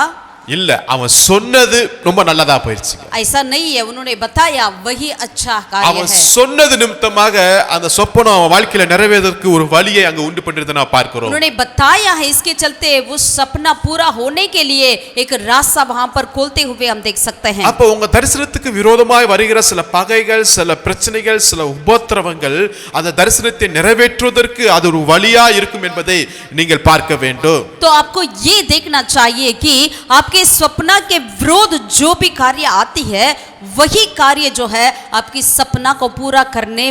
Speaker 2: இல்ல, அவன் சொன்னது ரொம்ப நல்லதா போயிடுச்சு.
Speaker 4: ऐसा नहीं है, उन्होंने बताया वही अच्छा कार्य
Speaker 2: அவன்
Speaker 4: है.
Speaker 2: சொன்னது நிமித்தமாக அந்த சொப்பனம் அவன் வாழ்க்கையில நிறைவேறதற்கு ஒரு வழியை அங்க உண்டு பண்ணிருந்ததை நான் பார்க்கிறோம்.
Speaker 4: उन्होंने बताया है, इसके चलते वो सपना पूरा होने के लिए एक रास्ता वहां पर खोलते हुए हम देख सकते हैं.
Speaker 2: அப்ப உங்க தரிசனத்துக்கு விரோதமாய் வருகிற சில பகைகள், சில பிரச்சனைகள், சில உபத்திரவங்கள் அந்த தரிசனத்தை நிறைவேற்றுவதற்கு அது ஒரு வழியா இருக்கும் என்பதை நீங்கள் பார்க்க வேண்டும்.
Speaker 4: तो आपको ये देखना चाहिए कि आपके सपना के विरोध जो भी कार्य आती है वही कार्य जो है आपकी सपना को पूरा करने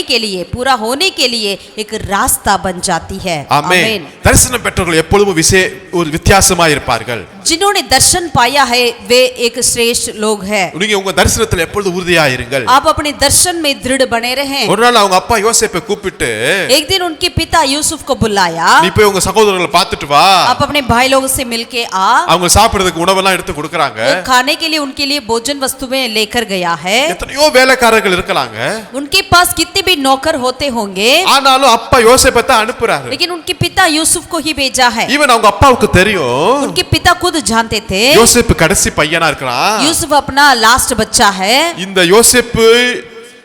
Speaker 4: के लिए पूरा होने के लिए एक रास्ता बन जाती है.
Speaker 2: ஆமென். தரிசனம் பெற்றவர்கள் எப்பொழுதும் ஒரு வித்தியாசமாய் இருப்பார்கள்.
Speaker 4: जिन्होंने दर्शन पाया है वे एक श्रेष्ठ लोग हैं।
Speaker 2: நீங்க உங்க தரிசனத்துல எப்பொழுது உறுதியா இருங்கள்.
Speaker 4: आप अपने दर्शन में दृढ़ बने रहें।
Speaker 2: ஒரு நாள் அவங்க அப்பா யோசேப்பை கூப்பிட்டு
Speaker 4: एक दिन उनके पिता यूसुफ को बुलाया,
Speaker 2: நீ போய் உங்க சகோதரர்களை பார்த்துட்டு வா.
Speaker 4: आप अपने भाई लोगों से मिलके आ।
Speaker 2: அவங்க சாப்பிடுறதுக்கு உணவெல்லாம் எடுத்து கொடுக்கறாங்க.
Speaker 4: वो खाने के लिए उनके लिए भोजन वस्तुएं लेकर गया है।
Speaker 2: எத்தனையோ வேலைக்காரர்கள் இருக்கலாங்க.
Speaker 4: उनके पास कितने भी नौकर होते होंगे,
Speaker 2: ஆனாலும் அப்பா யோசேப்பை தான் அனுப்புறாரு.
Speaker 4: लेकिन उनके पिता यूसुफ को ही भेजा है।
Speaker 2: ஈவன் அவங்க அப்பாவுக்கு தெரியும்
Speaker 4: उनके पिता खुद जानते थे
Speaker 2: யோசேப்பு கடைசி பையனா இருக்கிறான்.
Speaker 4: यूसुफ अपना लास्ट बच्चा है।
Speaker 2: இந்த யோசேப்பு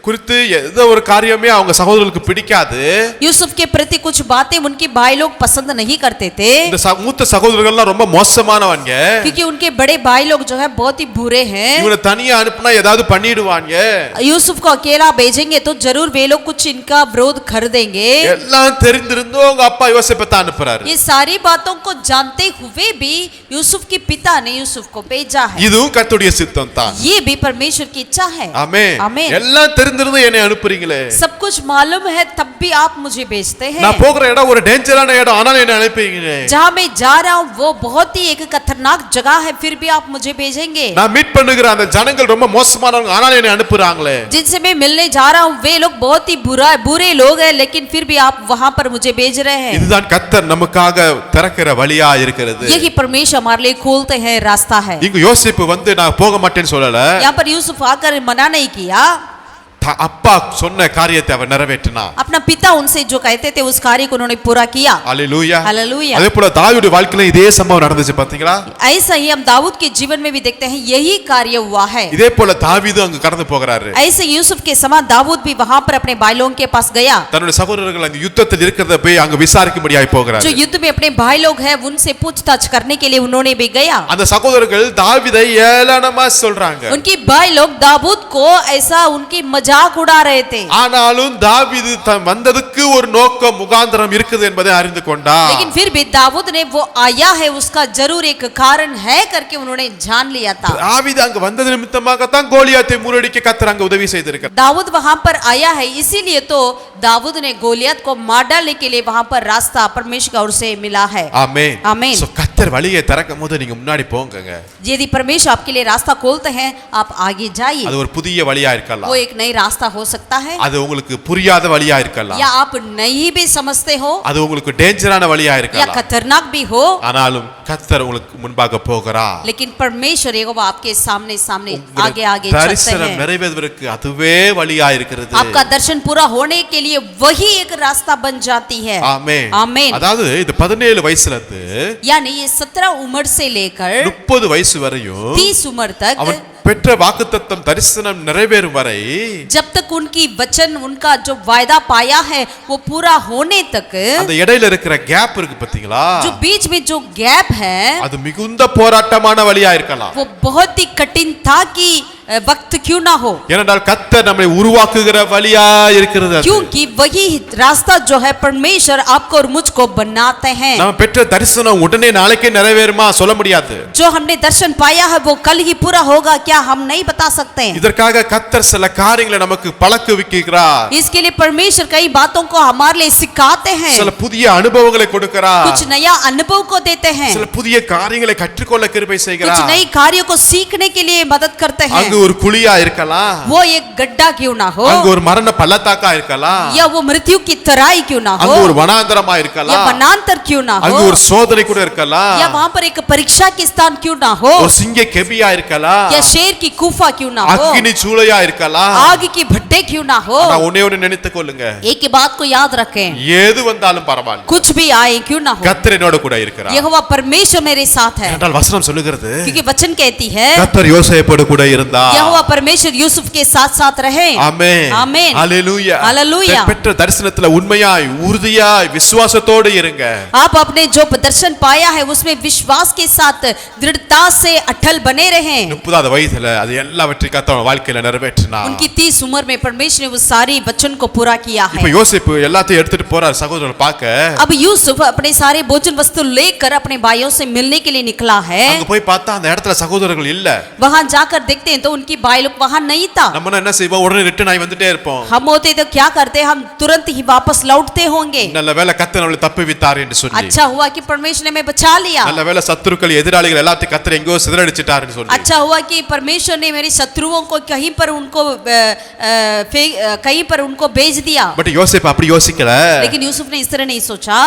Speaker 2: குறித்து ஏதோ ஒரு காரியமே அவங்க சகோதரர்களுக்கு பிடிக்காது.
Speaker 4: यूसुफ के प्रति कुछ बातें उनके भाई लोग पसंद नहीं करते थे,
Speaker 2: இந்த மூத்த சகோதரர்கள்லாம் ரொம்ப மோசமானவங்க.
Speaker 4: क्योंकि उनके बड़े भाई लोग जो है बहुत ही बुरे हैं।
Speaker 2: இவனை தனியா அனுப்புனா ஏதாவது பண்ணிடுவாங்க.
Speaker 4: यूसुफ को अकेला भेजेंगे तो जरूर वे लोग कुछ इनका विरोध कर देंगे।
Speaker 2: எல்லாம் தெரிந்திருந்தும் அவங்க அப்பா யோசேப்பை தான் அனுப்புறாரு.
Speaker 4: ये सारी बातों को जानते हुए भी यूसुफ के पिता ने यूसुफ को भेजा है।
Speaker 2: இதுவும் கர்த்தருடைய சித்தம் தான்.
Speaker 4: ये भी परमेश्वर की इच्छा है।
Speaker 2: ஆமென்.
Speaker 4: आमीन।
Speaker 2: எல்லாம் தெரிந்திருந்து என்னை அனுப்புறீங்களே.
Speaker 4: सब कुछ मालूम है तब भी आप मुझे भेजते हैं।
Speaker 2: நான் போகிற இடம் ஒரு டேஞ்சரான இடம், ஆனாலும் என்னை அனுப்புறீங்களே.
Speaker 4: जहाँ मैं जा रहा हूँ वो बहुत ही एक खतरनाक जगह है, फिर भी आप मुझे भेजेंगे।
Speaker 2: நான் மீட் பண்ணுகிற அந்த ஜனங்கள் ரொம்ப மோசமானவங்க, ஆனாலும் என்னை அனுப்புறாங்களே.
Speaker 4: जिनसे मैं मिलने जा रहा हूँ वे लोग बहुत ही बुरे लोग हैं, लेकिन फिर भी आप वहाँ पर मुझे भेज रहे हैं।
Speaker 2: இதுதான் கர்த்தர் நமக்காக திறக்கிற வழியா இருக்கிறது.
Speaker 4: यही परमेश्वर हमारे लिए खोलते हैं रास्ता है।
Speaker 2: இங்க யோசேப்பு வந்து நான் போக மாட்டேன்னு சொல்லல.
Speaker 4: यहाँ पर यूसुफ आकर मना नहीं किया,
Speaker 2: அப்பா சொன்ன காரியத்தை அவர் நிறைவேற்றினா.
Speaker 4: अपना पिता उनसे जो कहते थे उस कार्य को उन्होंने पूरा किया।
Speaker 2: हालेलुया।
Speaker 4: हालेलुया।
Speaker 2: அதே போல தாவீது வாழ்க்கையில இதே சம்பவம் நடந்துச்சு பாத்தீங்களா?
Speaker 4: ऐसा ही हम दाऊद के जीवन में भी देखते हैं, यही कार्य हुआ है।
Speaker 2: இதே போல தாவீது அங்க கடந்து போகிறாரு.
Speaker 4: ऐसे यूसुफ के समान दाऊद भी वहां पर अपने भाई लोगों के पास गया।
Speaker 2: தன்னுடைய சகோதரர்கள் அந்த யுத்தத்தில் இருக்கிறத போய் அங்க விசாரிக்கும்படியாய் போகிறாரு.
Speaker 4: जो युद्ध में अपने भाई लोग हैं उनसे पूछताछ करने के लिए उन्होंने भी गया।
Speaker 2: அந்த சகோதரர்கள் தாவீதை ஏளனமா சொல்றாங்க.
Speaker 4: उनके भाई लोग दाऊद को ऐसा उनकी मजाक उड़ा रहे थे।
Speaker 2: ஆனாலும் தாவீது வந்ததுக்கு ஒரு நோக்கம் முகாந்திரம் இருக்குது என்பதை அறிந்து கொண்டார்.
Speaker 4: लेकिन फिर भी दाऊद ने वो आया है उसका जरूर एक कारण है करके उन्होंने जान लिया था।
Speaker 2: தாவீது அங்க வந்தது நிமித்தமாக தான் கோலியாத்தை முறியடிக்க கர்த்தர் அங்க உதவி செய்திருக்கிறார்.
Speaker 4: दाऊद वहां पर आया है, इसीलिए तो दाऊद ने गोलियत को मार डालने के लिए वहां पर रास्ता परमेश्वर की ओर से मिला है।
Speaker 2: ஆமென்.
Speaker 4: आमीन।
Speaker 2: சோ கர்த்தர் வழியை திறக்கும்போது நீங்க முன்னாடி போங்கங்க.
Speaker 4: यदि परमेश्वर आपके लिए रास्ता खोलते हैं आप आगे जाइए।
Speaker 2: அது ஒரு புதிய வழியா இருக்கலாம்.
Speaker 4: वो एक नई रास्ता हो सकता है,
Speaker 2: அது உங்களுக்கு புரியாத வழியா இருக்கலாம்.
Speaker 4: या आप नहीं भी समझते हो,
Speaker 2: அது உங்களுக்கு டேஞ்சரான வழியா
Speaker 4: या
Speaker 2: இருக்கலாம்.
Speaker 4: खतरनाक भी हो,
Speaker 2: ஆனாலும் கர்த்தர் உங்களுக்கு முன்பாக போகிறார்.
Speaker 4: लेकिन परमेश्वर यहोवा आपके सामने सामने आगे आगे चलते
Speaker 2: தரிசனம்
Speaker 4: हैं।
Speaker 2: நிறைவேறுவதற்கு அதுவே வழியா இருக்கிறது.
Speaker 4: आपका दर्शन पूरा होने के लिए वही एक रास्ता बन जाती है।
Speaker 2: ஆமென்.
Speaker 4: आमीन।
Speaker 2: அதாவது இது 17 வயசுல இருந்து
Speaker 4: यानी ये 17 उम्र से लेकर
Speaker 2: 30 வயசு வரையும்
Speaker 4: 30 उम्र तक
Speaker 2: அவன் பெற்ற வாக்குத்தத்தம் தரிசனம் நிறைவேறும் வரை
Speaker 4: जब तक उनकी वचन उनका जो वायदा पाया है वो पूरा होने तक,
Speaker 2: அந்த இடையில இருக்கிற கேப் இருக்கு பாத்தீங்களா?
Speaker 4: जो बीच में जो गैप है
Speaker 2: அது மிகுந்த போராட்டமான வழியா இருக்கலாம்.
Speaker 4: वो बहुत ही कठिन था कि वक्त क्यों ना हो,
Speaker 2: ஏனென்றால் கர்த்தர் நம்மை உருவாக்குகிற வழியா இருக்கிறது அது.
Speaker 4: क्योंकि वही रास्ता जो है परमेश्वर आपको और मुझको बनाते हैं।
Speaker 2: நம்ம பெற்ற தரிசனம் உடனே நாளைக்கே நிறைவேறுமா சொல்ல முடியாது.
Speaker 4: जो हमने दर्शन पाया है वो कल ही पूरा होगा क्या हम नहीं बता सकते।
Speaker 2: இதற்காக கர்த்தர் சில காரியங்களை நமக்கு பழக்குவிக்கிறார்.
Speaker 4: इसके लिए परमेश्वर कई बातों को हमारे लिए सिखाते हैं,
Speaker 2: சில புதிய அனுபவங்களை கொடுக்கிறார்.
Speaker 4: कुछ नया अनुभव को देते हैं,
Speaker 2: சில புதிய காரியங்களை கற்றுக்கொள்ள கிருபை
Speaker 4: कुछ
Speaker 2: செய்கிறார்.
Speaker 4: नई कार्यों को सीखने के लिए मदद करते हैं।
Speaker 2: அங்கு ஒரு குழியா இருக்கலாம்,
Speaker 4: वो एक गड्ढा क्यों ना हो,
Speaker 2: அங்கு ஒரு மரண பள்ளத்தாக்கா இருக்கலாம்,
Speaker 4: या वो मृत्यु की तराई क्यों ना हो,
Speaker 2: அங்கு ஒரு வனாந்தரமா
Speaker 4: या
Speaker 2: இருக்கலாம்,
Speaker 4: वनांतर क्यों ना
Speaker 2: அங்கு
Speaker 4: हो,
Speaker 2: ஒரு சோதனை கூட இருக்கலாம்,
Speaker 4: या वहां पर एक परीक्षा के स्थान क्यों ना हो,
Speaker 2: ஒரு சிங்க கெபியா இருக்கலாம்,
Speaker 4: या शेर की गुफा क्यों ना हो,
Speaker 2: அக்கினி சூளையா இருக்கலாம்.
Speaker 4: आग की भट्टे क्यों ना हो।
Speaker 2: நான் ஒண்ணே ஒண்ணு நினைத்துக் கொள்ளுங்க,
Speaker 4: एक ही बात को याद रखें,
Speaker 2: ஏது வந்தாலும் பரவாயில்லை,
Speaker 4: कुछ भी आए क्यों ना हो,
Speaker 2: கர்த்தர் என்னோட கூட இருக்கிறார்.
Speaker 4: यहोवा परमेश्वर मेरे साथ है।
Speaker 2: என்றால் வசனம் சொல்லுகிறது,
Speaker 4: क्योंकि वचन कहती है
Speaker 2: கர்த்தர் யோசேப்போடு கூட இருந்தார்.
Speaker 4: यहोवा परमेश्वर यूसुफ के साथ साथ रहे।
Speaker 2: ஆமென்.
Speaker 4: ஆமென்.
Speaker 2: ஹalleluya.
Speaker 4: ஹalleluya.
Speaker 2: பெற்ற தரிசனத்துல உண்மையாய் உறுதியாய் விசுவாசத்தோடு இருங்க.
Speaker 4: आप अपने जो दर्शन पाया है उसमें विश्वास के साथ दृढ़ता से अटल बने रहें।
Speaker 2: 30வது வயதுல அது எல்லாவற்றையும் கர்த்தர் வாழ்க்கையில நிறைவேற்றினார்.
Speaker 4: उनकी 30 उम्र में परमेश्वर ने उस सारी वचन को पूरा किया
Speaker 2: இப்ப
Speaker 4: है।
Speaker 2: யோசேப்பு எல்லாத்தையும் எடுத்துட்டு போறார் சகோதரரை பார்க்க.
Speaker 4: अब यूसुफ अपने सारे भोजन वस्तु लेकर अपने भाइयों से मिलने के लिए निकला है।
Speaker 2: அங்க போய் பார்த்தா அந்த இடத்துல சகோதரர்கள் இல்ல.
Speaker 4: वहां जाकर देखते हैं तो उनकी भाई लोग वहां नहीं था।
Speaker 2: நம்ம என்ன செய்வோம், உடனே ரிட்டர்ன் ஆகி வந்துட்டே இருப்போம்.
Speaker 4: हम होते तो क्या करते, हम तुरंत ही वापस लौटते होंगे।
Speaker 2: நல்ல வேளை கர்த்தர் நம்மளை தப்புவித்தார் என்று சொல்லி.
Speaker 4: अच्छा हुआ कि परमेश्वर ने हमें बचा लिया।
Speaker 2: நல்ல வேளை சத்துருக்கள் எதிராளிகள் எல்லாத்தையும் கர்த்தர் எங்கோ சிதறடிச்சிட்டாருன்னு சொல்லி.
Speaker 4: अच्छा हुआ कि परमेश्वर ने मेरे शत्रुओं को कहीं पर उनको भेज दिया.
Speaker 2: பட் யோசேப்பு அப்படி யோசிக்கல.
Speaker 4: लेकिन यूसुफ ने इस तरह नहीं सोचा.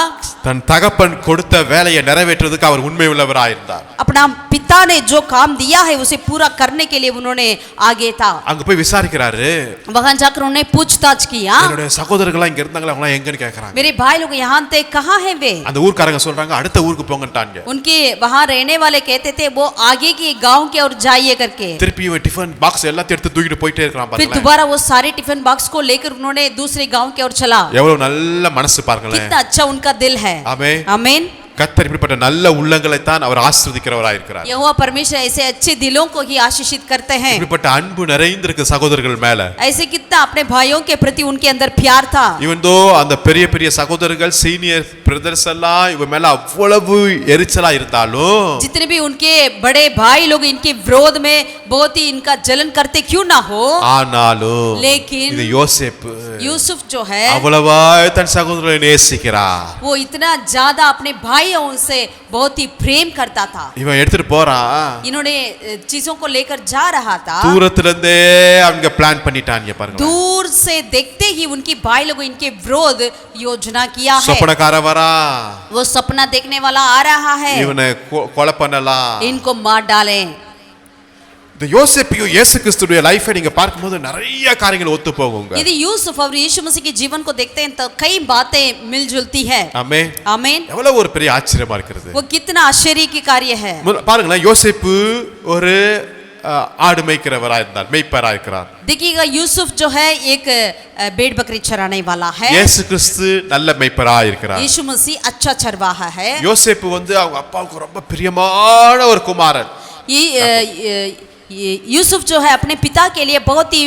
Speaker 2: தன் தகப்பன் கொடுத்த வேலையை நிறைவேற்றுவதற்கு அவர் உண்மை உள்ளவராய் இருந்தார்.
Speaker 4: अपना पिता ने जो काम दिया है उसे पूरा करने के लिए उन्होंने आगे था.
Speaker 2: அங்க போய் விசாரிக்கிறாரு.
Speaker 4: वहां जाकर उन्होंने पूछताछ किया.
Speaker 2: என்னோட சகோதரர்கள் இங்க இருந்தாங்களா அவங்க எங்கன்னு கேக்குறாங்க.
Speaker 4: मेरे भाई लोग यहाँ थे, कहाँ हैं वे?
Speaker 2: அந்த ஊர்க்காரங்க சொல்றாங்க அடுத்த ஊருக்கு போங்கட்டாங்க.
Speaker 4: उनके वहां रहने वाले कहते थे वो आगे के गांव के और जाइए करके.
Speaker 2: திருப்பி இவன் டிஃபன் பாக்ஸ் எல்லாத்தையும் எடுத்து தூக்கிட்டு போயிட்டே இருக்கான்
Speaker 4: फिर
Speaker 2: பாருங்க.
Speaker 4: दोबारा वो सारे टिफिन बॉक्स को लेकर उन्होंने दूसरे गांव की ओर चला.
Speaker 2: எவ்வளவு நல்ல மனசு பாருங்களேன்.
Speaker 4: कितना अच्छा उनका दिल है.
Speaker 2: ஆமென்.
Speaker 4: आमीन.
Speaker 2: கர்த்தர் இப்படிப்பட்ட நல்ல உள்ளங்களை தான் அவர் ஆசீர்வதிக்கிறவராய் இருக்கிறார்.
Speaker 4: यहोवा परमेश्वर ऐसे अच्छे दिलों को ही आशीषित करते हैं.
Speaker 2: இப்படிப்பட்ட அன்பு நிறைந்திருக்கு சகோதரர்கள் மேல.
Speaker 4: ऐसे कितना अपने भाइयों के प्रति उनके अंदर प्यार था.
Speaker 2: even though அந்த பெரிய பெரிய சகோதரர்கள் சீனியர் பிரதர்ஸ் எல்லாம் இவன் மேல அவ்வளவு எரிச்சலா இருந்தாலும்
Speaker 4: जितने भी उनके बड़े भाई लोग इनके विरोध में बहुत ही इनका जलन करते क्यों ना हो,
Speaker 2: ஆனாலும்
Speaker 4: लेकिन
Speaker 2: இது யோசேப்பு
Speaker 4: यूसुफ जो है
Speaker 2: அவ்வளவாய் தன் சகோதரரை நேசிக்கிறார்.
Speaker 4: वो इतना ज्यादा अपने भाइयों से बहुत ही प्रेम करता था.
Speaker 2: இவன் எடுத்துட்டு போறான்.
Speaker 4: इन्होंने चीजों को लेकर जा रहा था.
Speaker 2: தூரத்துல இருந்தே அவங்க பிளான் பண்ணிட்டாங்க பாருங்க.
Speaker 4: दूर से देखते ही उनकी भाई लोगों इनके विरोध योजना किया है.
Speaker 2: சொப்பனக்கார வரா.
Speaker 4: वो सपना देखने वाला आ रहा है.
Speaker 2: இவனை கொலை பண்ணலாம்.
Speaker 4: इनको मार डालें.
Speaker 2: இந்த யோசேப்பையும் இயேசு கிறிஸ்துடைய லைஃபை நீங்க பார்க்கும்போது நிறைய காரியங்கள் ஒத்து போகுங்க.
Speaker 4: यदि यूसुफ और यीशु मसीह के जीवन को देखते हैं तो कई बातें मिलजुलती है.
Speaker 2: ஆமென்.
Speaker 4: आमीन.
Speaker 2: எவ்வளவு ஒரு பெரிய ஆச்சரியமா இருக்குது.
Speaker 4: वो कितना आश्चर्य की कार्य है.
Speaker 2: பாருங்களேன் யோசேப்பு ஒரு ஆடு மேய்க்கிறவராய் இருந்தார், மேய்ப்பராய் இருக்கிறார்.
Speaker 4: देखिएगा यूसुफ जो है एक भेड़ बकरी चराने वाला है.
Speaker 2: இயேசு கிறிஸ்து நல்ல மேய்ப்பராய் இருக்கிறார்.
Speaker 4: यीशु मसीह अच्छा चरवाहा है.
Speaker 2: யோசேப்பு அவங்க அப்பாவுக்கு ரொம்ப பிரியமான ஒரு குமாரன்.
Speaker 4: यूसुफ जो है अपने पिता के लिए बहुत ही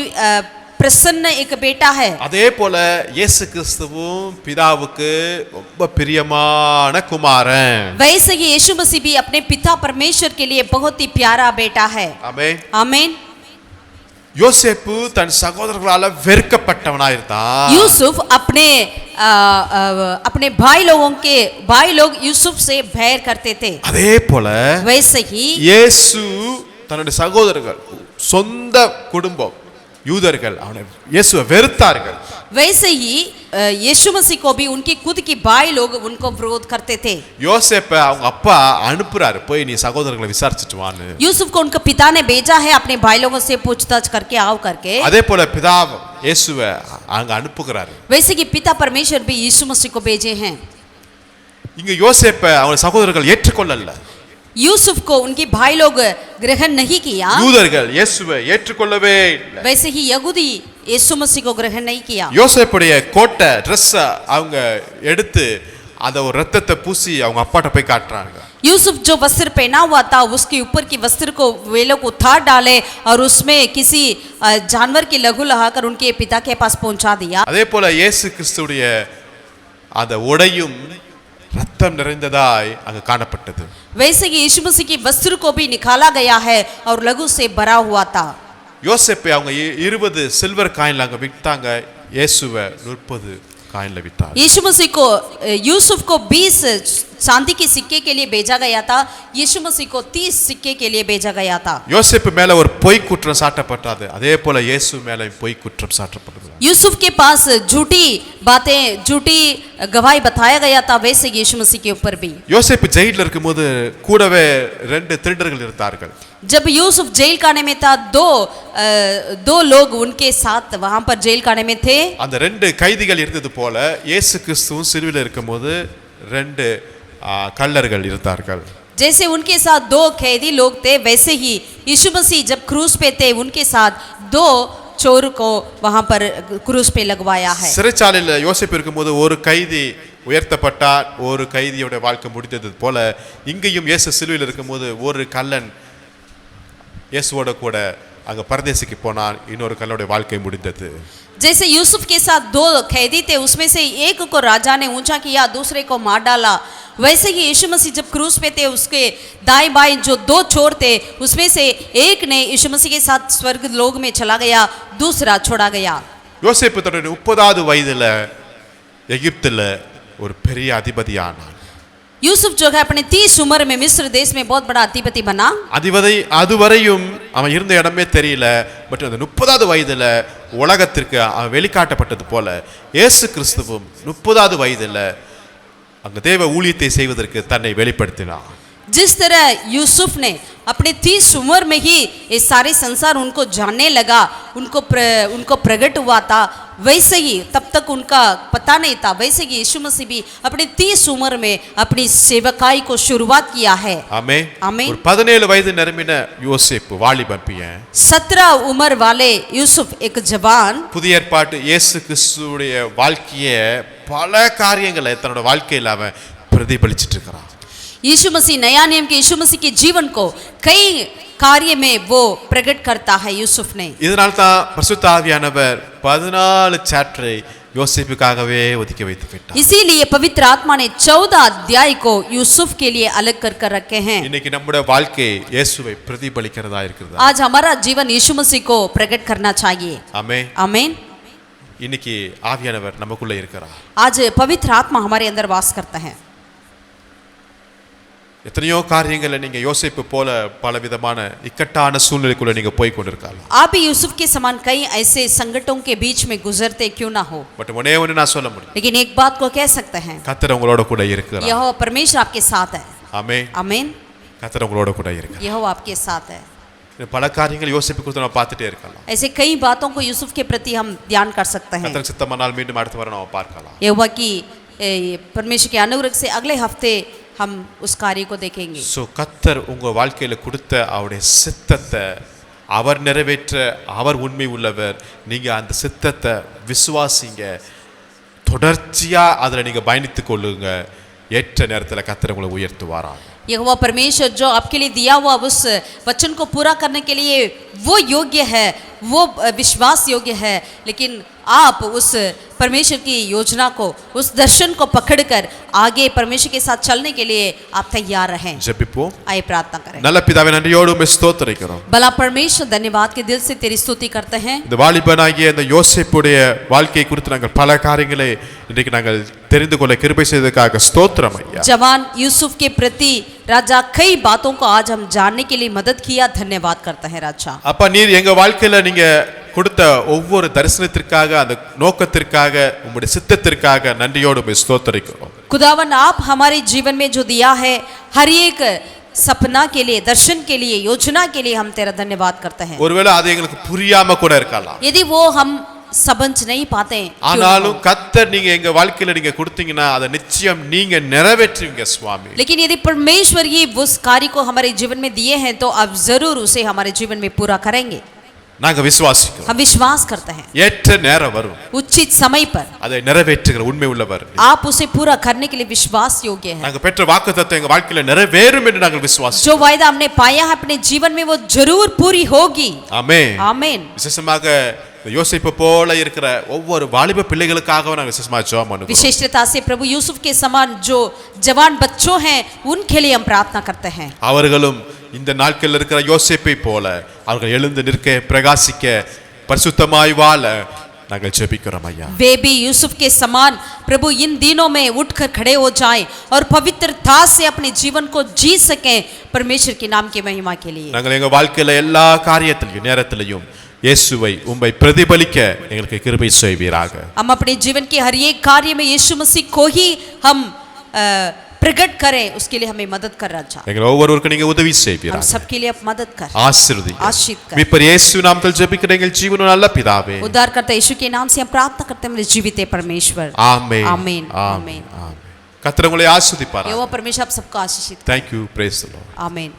Speaker 4: प्रसन्न एक बेटा है.
Speaker 2: அதே போல இயேசு கிறிஸ்துவும் பிதாவுக்கு ரொம்ப பிரியமான குமாரன்.
Speaker 4: वैसे ही यीशु मसीह भी अपने पिता परमेश्वर के लिए बहुत ही प्यारा बेटा है.
Speaker 2: ஆமென்.
Speaker 4: आमीन.
Speaker 2: யோசேப்பு தன் சகோதரர்களால வெறுக்கப்பட்டவனாய் இருந்தான்.
Speaker 4: यूसुफ अपने भाई लोग यूसुफ से भय करते थे.
Speaker 2: அதே போல
Speaker 4: वैसे ही
Speaker 2: இயேசு தன்னுடைய சகோதரர்கள் சொந்த குடும்பம் யூதர்கள் அவனை இயேசுவை வெறுத்தார்கள்.
Speaker 4: वैसे ही यीशु मसीह को भी उनकी खुद की भाई लोग उनको विरोध करते थे.
Speaker 2: யோசேப்பை அவங்க அப்பா அனுப்புறாரு, போய் நீ சகோதரர்களை விசாரிச்சுட்டு வான்னு.
Speaker 4: यूसुफ को उनके पिता ने भेजा है अपने भाई लोगों से पूछताछ करके आओ करके.
Speaker 2: அதே போல பிதா இயேசுவை அங்க அனுப்புகிறாரு.
Speaker 4: वैसे कि पिता परमेश्वर भी यीशु मसीह को भेजे हैं.
Speaker 2: இங்க யோசேப்பை அவங்க சகோதரர்கள் ஏற்றுக்கொள்ளல.
Speaker 4: यूसुफ को उनके भाई लोग ग्रहण नहीं किया.
Speaker 2: யூதர்கள் இயேசுவை ஏற்றுக்கொள்ளவே இல்லை.
Speaker 4: वैसे ही यहूदी यीशु मसीह को ग्रहण नहीं किया.
Speaker 2: யோசேப்புடைய கோட்டை ட்ரெஸ் அவங்க எடுத்து அத ஒரு ரத்தத்தை பூசி அவங்க அப்பாட்ட போய் காட்டுறாங்க.
Speaker 4: यूसुफ जो वस्त्र पहना हुआ था उसके ऊपर की वस्त्र को वे लोग उतार डाले और उसमें किसी जानवर की लहू लगाकर उनके पिता के पास पहुंचा दिया.
Speaker 2: அதே போல இயேசு கிறிஸ்துடைய அந்த உடையும் ரத்தம் நிறைந்ததாய் அங்க காணப்பட்டது.
Speaker 4: वैसे ही यीशु मसीह की वस्त्र को भी निकाला गया है और लहू से भरा हुआ था.
Speaker 2: யோசேப்பை அவங்க 20 சில்வர் காயின்ல அங்க வித்தாங்க, இயேசுவை 30 காயின்ல வித்தாங்க.
Speaker 4: यीशु मसीह को यूसुफ को 20 चांदी के सिक्के के लिए भेजा गया था. यीशु मसीह को 30 सिक्के के लिए भेजा गया था.
Speaker 2: யோசேப்பு மேல ஒரு பொய் குற்றம் சாட்டப்பட்டது, அதே போல இயேசு மேல பொய் குற்றம் சாட்டப்பட்டது.
Speaker 4: यूसुफ के पास झूठी बातें झूठी गवाही बताया गया था, वैसे यीशु मसीह के ऊपर भी.
Speaker 2: யோசேப்பு ஜெயில்ல இருக்கும்போது கூடவே 2 திருடர்கள் இருந்தார்கள்.
Speaker 4: जब यूसुफ जेल खाने में था दो लोग उनके साथ वहां पर जेल खाने में थे.
Speaker 2: அந்த 2 கைதிகள் இருந்தது போல இயேசு கிறிஸ்துவும் சிலுவையில் இருக்கும்போது 2 கள்ளர்கள் இருந்தார்கள்.
Speaker 4: जैसे उनके साथ 2 कैदी लोग थे, वैसे ही यीशु मसीह जब क्रूस पे थे उनके साथ 2 चोर को वहां पर क्रूस पे लगवाया है.
Speaker 2: சிறைச்சாலையில் யோசேப்பு இருக்கும்போது ஒரு கைதி உயர்த்தப்பட்டார், ஒரு கைதியோட வாழ்க்கை முடிந்தது போல இங்கேயும் இயேசு சிலுவையில் இருக்கும்போது ஒரு கள்ளன் இயேசுவோட கூட அங்க பரதேசிக்கு போனான், இன்னொரு கள்ளனுடைய வாழ்க்கை முடிந்தது.
Speaker 4: जैसे यूसुफ के साथ 2 कैदी थे, उसमें से एक को राजा ने ऊंचा किया, दूसरे को मार डाला. वैसे ही यीशु मसीह जब क्रूस पे थे उसके दाएं बाएं जो 2 चोर थे उसमें से एक ने यीशु मसीह के साथ स्वर्ग लोक में चला गया, दूसरा छोड़ा गया.
Speaker 2: யோசேப்பு தன்னுடைய 30வது வயதுல எகிப்துல ஒரு பெரிய அதிபதியானான்.
Speaker 4: यूसुफ जो है अपने 30 उम्र में मिस्र देश में बहुत बड़ा अधिपति बना।
Speaker 2: அதுவரையும் அவன் இருந்த இடமே தெரியல. பட் அந்த 30வது வயதுல உலகத்திற்கு அவன் வெளிக்காட்டப்பட்டது போல இயேசு கிறிஸ்துவும் 30வது வயதுல அங்க தேவ ஊழியத்தை செய்வதற்கு தன்னை வெளிப்படுத்தினார்.
Speaker 4: जिस तरह यूसुफ ने अपने 30 उम्र में ही ये सारे संसार उनको जानने लगा, उनको प्रकट हुआ था, वैसे ही तब तक उनका पता नहीं था, वैसे ही यीशु मसीह भी अपने 30 उम्र में अपनी सेवकाई को शुरुआत किया है।
Speaker 2: आमेन
Speaker 4: आमेन।
Speaker 2: ஒரு 17 வயது நிரம்பின யோசேப்பு வாலிபன் பையன்,
Speaker 4: 17 उम्र वाले यूसुफ एक जवान,
Speaker 2: புதிய ஏற்பாட்டு இயேசு கிறிஸ்துவுடைய வாழ்க்கையை பல காரியங்களை தன்னோட வாழ்க்கையில அவன் பிரதிபலிச்சிட்டு இருக்கிறான்.
Speaker 4: यीशु मसीह नया नियम के यीशु मसीह के जीवन को कई कार्य में वो प्रकट करता है यूसुफ ने।
Speaker 2: இதனால தான் பரிசுத்த ஆவியானவர் 14 சாப்டரை யோசேப்புக்காகவே ஒதுக்கி வைத்து விட்டார்.
Speaker 4: इसीलिए पवित्र आत्मा ने 14 अध्याय को यूसुफ के लिए अलग कर रखे हैं।
Speaker 2: இன்னைக்கு நம்முடைய வாழ்க்கை இயேசுவை பிரதிபலிக்கிறதா இருக்கிறது.
Speaker 4: आज हमारा जीवन यीशु मसीह को प्रकट करना चाहिए।
Speaker 2: ஆமென்
Speaker 4: आमीन।
Speaker 2: இன்னைக்கு ஆவியானவர் நமக்குள்ள இருக்கிறார்.
Speaker 4: आज पवित्र आत्मा हमारे अंदर वास करता है।
Speaker 2: எத்தனையோ காரியங்களை நீங்க யோசேப்பு போல பல விதமான இக்கட்டான சூழ்நிலைக்குள்ள நீங்க போய் கொண்டிருக்கலாம்.
Speaker 4: आप भी यूसुफ के समान कई ऐसे संकटों के बीच में गुजरते क्यों ना हो,
Speaker 2: பட் ஒண்ணே ஒண்ணு நான் சொல்ல முடியும்,
Speaker 4: लेकिन एक बात को कह सकते हैं,
Speaker 2: கர்த்தர் உங்களோட கூட இருக்கிறார்.
Speaker 4: यहोवा परमेश्वर आपके साथ है।
Speaker 2: ஆமென்
Speaker 4: आमीन।
Speaker 2: கர்த்தர் உங்களோட கூட இருக்கிறார்.
Speaker 4: यहोवा आपके साथ है।
Speaker 2: பல காரியங்கள் யோசேப்பு குறித்து நம்ம பார்த்துட்டே இருக்கலாம்.
Speaker 4: ऐसे कई बातों को यूसुफ के प्रति हम ध्यान कर सकते हैं।
Speaker 2: கர்த்தர் சித்தமானால் மீண்டும் அடுத்த வாரம் நாம பார்க்கலாம்.
Speaker 4: यहोवा की परमेश्वर के अनुग्रह से अगले हफ्ते हम उस कार्य को देखेंगे।
Speaker 2: சோ கர்த்தர் உங்க வாழ்க்கையில கொடுத்த அவருடைய சித்தத்தை அவர் நிறைவேற்ற அவர் உண்மை உள்ளவர். நீங்க அந்த சித்தத்தை விசுவாசிங்க, தொடர்ச்சியா அதுல நீங்க பயணித்துக் கொள்ளுங்க. ஏற்ற நேரத்துல கர்த்தர் உங்களை உயர்த்துவாராம்.
Speaker 4: यहोवा परमेश्वर जो आपके लिए दिया हुआ उस वचन को पूरा करने के लिए वो योग्य है, वो विश्वास योग्य है, लेकिन आप उस परमेश्वर की योजना को, उस दर्शन को पकड़कर आगे परमेश्वर के साथ चलने के लिए आप तैयार रहें।
Speaker 2: ஜெபிப்போம்.
Speaker 4: आइए प्रार्थना करें।
Speaker 2: நல்ல பிதாவே, நன்றியோடு உம்மை ஸ்தோத்திரிக்கிறோம்.
Speaker 4: भला परमेश्वर, धन्यवाद के दिल से तेरी स्तुति करते हैं।
Speaker 2: இந்த வாலிபனாகிய இந்த யோசேப்புடைய வாழ்க்கையை குறித்து நாங்கள் பல காரியங்களை இன்றைக்கு நாங்கள் தெரிந்து கொள்ள கிருபை செய்ததற்காக ஸ்தோத்திரம் ஐயா.
Speaker 4: जवान यूसुफ के प्रति राजा कई बातों को आज हम जानने के लिए मदद किया, धन्यवाद करते हैं राजा।
Speaker 2: அப்பா, நீர் எங்க வாழ்க்கையில நீங்க கொடுத்த ஒவ்வொரு தரிசனத்திற்காக, அந்த நோக்கத்திற்காக, உங்களுடைய சித்தத்திற்காக நன்றியோடு உம்மை ஸ்தோத்திரிக்கிறோம்.
Speaker 4: खुदावन, आप हमारे जीवन में जो दिया है हर एक सपना के लिए, दर्शन के लिए, योजना के लिए हम तेरा धन्यवाद करते हैं।
Speaker 2: ஒருவேளை அது எங்களுக்கு புரியாம கூட இருக்கலாம்,
Speaker 4: यदि वो हम समझ नहीं पाते हैं,
Speaker 2: ஆனாலும் கர்த்தர் நீங்க எங்க வாழ்க்கையில நீங்க கொடுத்தீங்கன்னா அதை நிச்சயம் நீங்க நிறைவேற்றுவீங்க சுவாமி.
Speaker 4: लेकिन यदि परमेश्वर ही उस कार्य को हमारे जीवन में दिए हैं तो आप जरूर उसे हमारे जीवन में पूरा करेंगे।
Speaker 2: நாங்க விசுவாசிக்கிறோம்,
Speaker 4: हम विश्वास करते हैं
Speaker 2: ஏற்ற நேரம் வரும்,
Speaker 4: उचित समय पर
Speaker 2: அதை நிறைவேற்றுகிற உண்மை உள்ளவர்.
Speaker 4: आप उसे पूरा करने के लिए विश्वास योग्य है।
Speaker 2: நாங்க பெற்ற வாக்குத்தத்தம் எங்க வாழ்க்கையில நிறைவேறும் என்று நாங்கள் விசுவாசிக்கிறோம்.
Speaker 4: जो वायदा हमने पाया है अपने जीवन में वो जरूर पूरी होगी।
Speaker 2: ஆமென்.
Speaker 4: आमीन।
Speaker 2: விசேஷமாக யோசேப்பு போல இருக்கிற ஒவ்வொரு வாலிப பிள்ளைகளுக்காக நாங்கள் விசேஷமாக ஜெபம் பண்ணுகிறோம்.
Speaker 4: विशेषता से प्रभु यूसुफ के समान जो जवान बच्चों हैं उनके लिए हम प्रार्थना करते हैं।
Speaker 2: அவர்களும் இந்த நாட்களில் இருக்கிற யோசேப்பை போல அவர்கள் எழுந்து நிற்க, பிரகாசிக்க, பரிசுத்தமாய் வாழ நாங்கள் ஜெபிக்கிறோம் ஐயா.
Speaker 4: वे भी यूसुफ के समान प्रभु इन दिनों में उठकर खड़े हो जाएं और पवित्रता से अपने जीवन को जी सकें परमेश्वर के नाम की महिमा के लिए।
Speaker 2: நாங்கள் எங்க வாழ்க்கையில எல்லா காரியத்திலையும் நேரத்திலையும் இயேசுவை உம்மை பிரதிபலிக்க எங்களுக்கு கிருபை செய்வீராக.
Speaker 4: हम अपने जीवन के हर एक कार्य में यीशु मसीह को ही हम प्रकट करें, उसके लिए हमें मदद कर राजा।
Speaker 2: எங்கள் ஒவ்வொருவருக்கும் நீங்க உதவி
Speaker 4: हम
Speaker 2: செய்வீராக.
Speaker 4: सबके लिए आप मदद कर,
Speaker 2: ஆசீர்வதிங்க.
Speaker 4: आशीष कर।
Speaker 2: மீட்பர் இயேசு நாமத்தில் ஜெபிக்கிற எங்கள் ஜீவனுள்ள நல்ல பிதாவே.
Speaker 4: उद्धार करता यीशु के नाम से हम प्रार्थना करते हैं, मेरे जीवित परमेश्वर।
Speaker 2: ஆமென்.
Speaker 4: आमीन।
Speaker 2: ஆமென். கர்த்தர் உங்களை ஆசீர்வதிப்பார்.
Speaker 4: यहोवा परमेश्वर आप सबको आशीषित करे।
Speaker 2: Thank you. Praise the Lord.
Speaker 4: आमीन।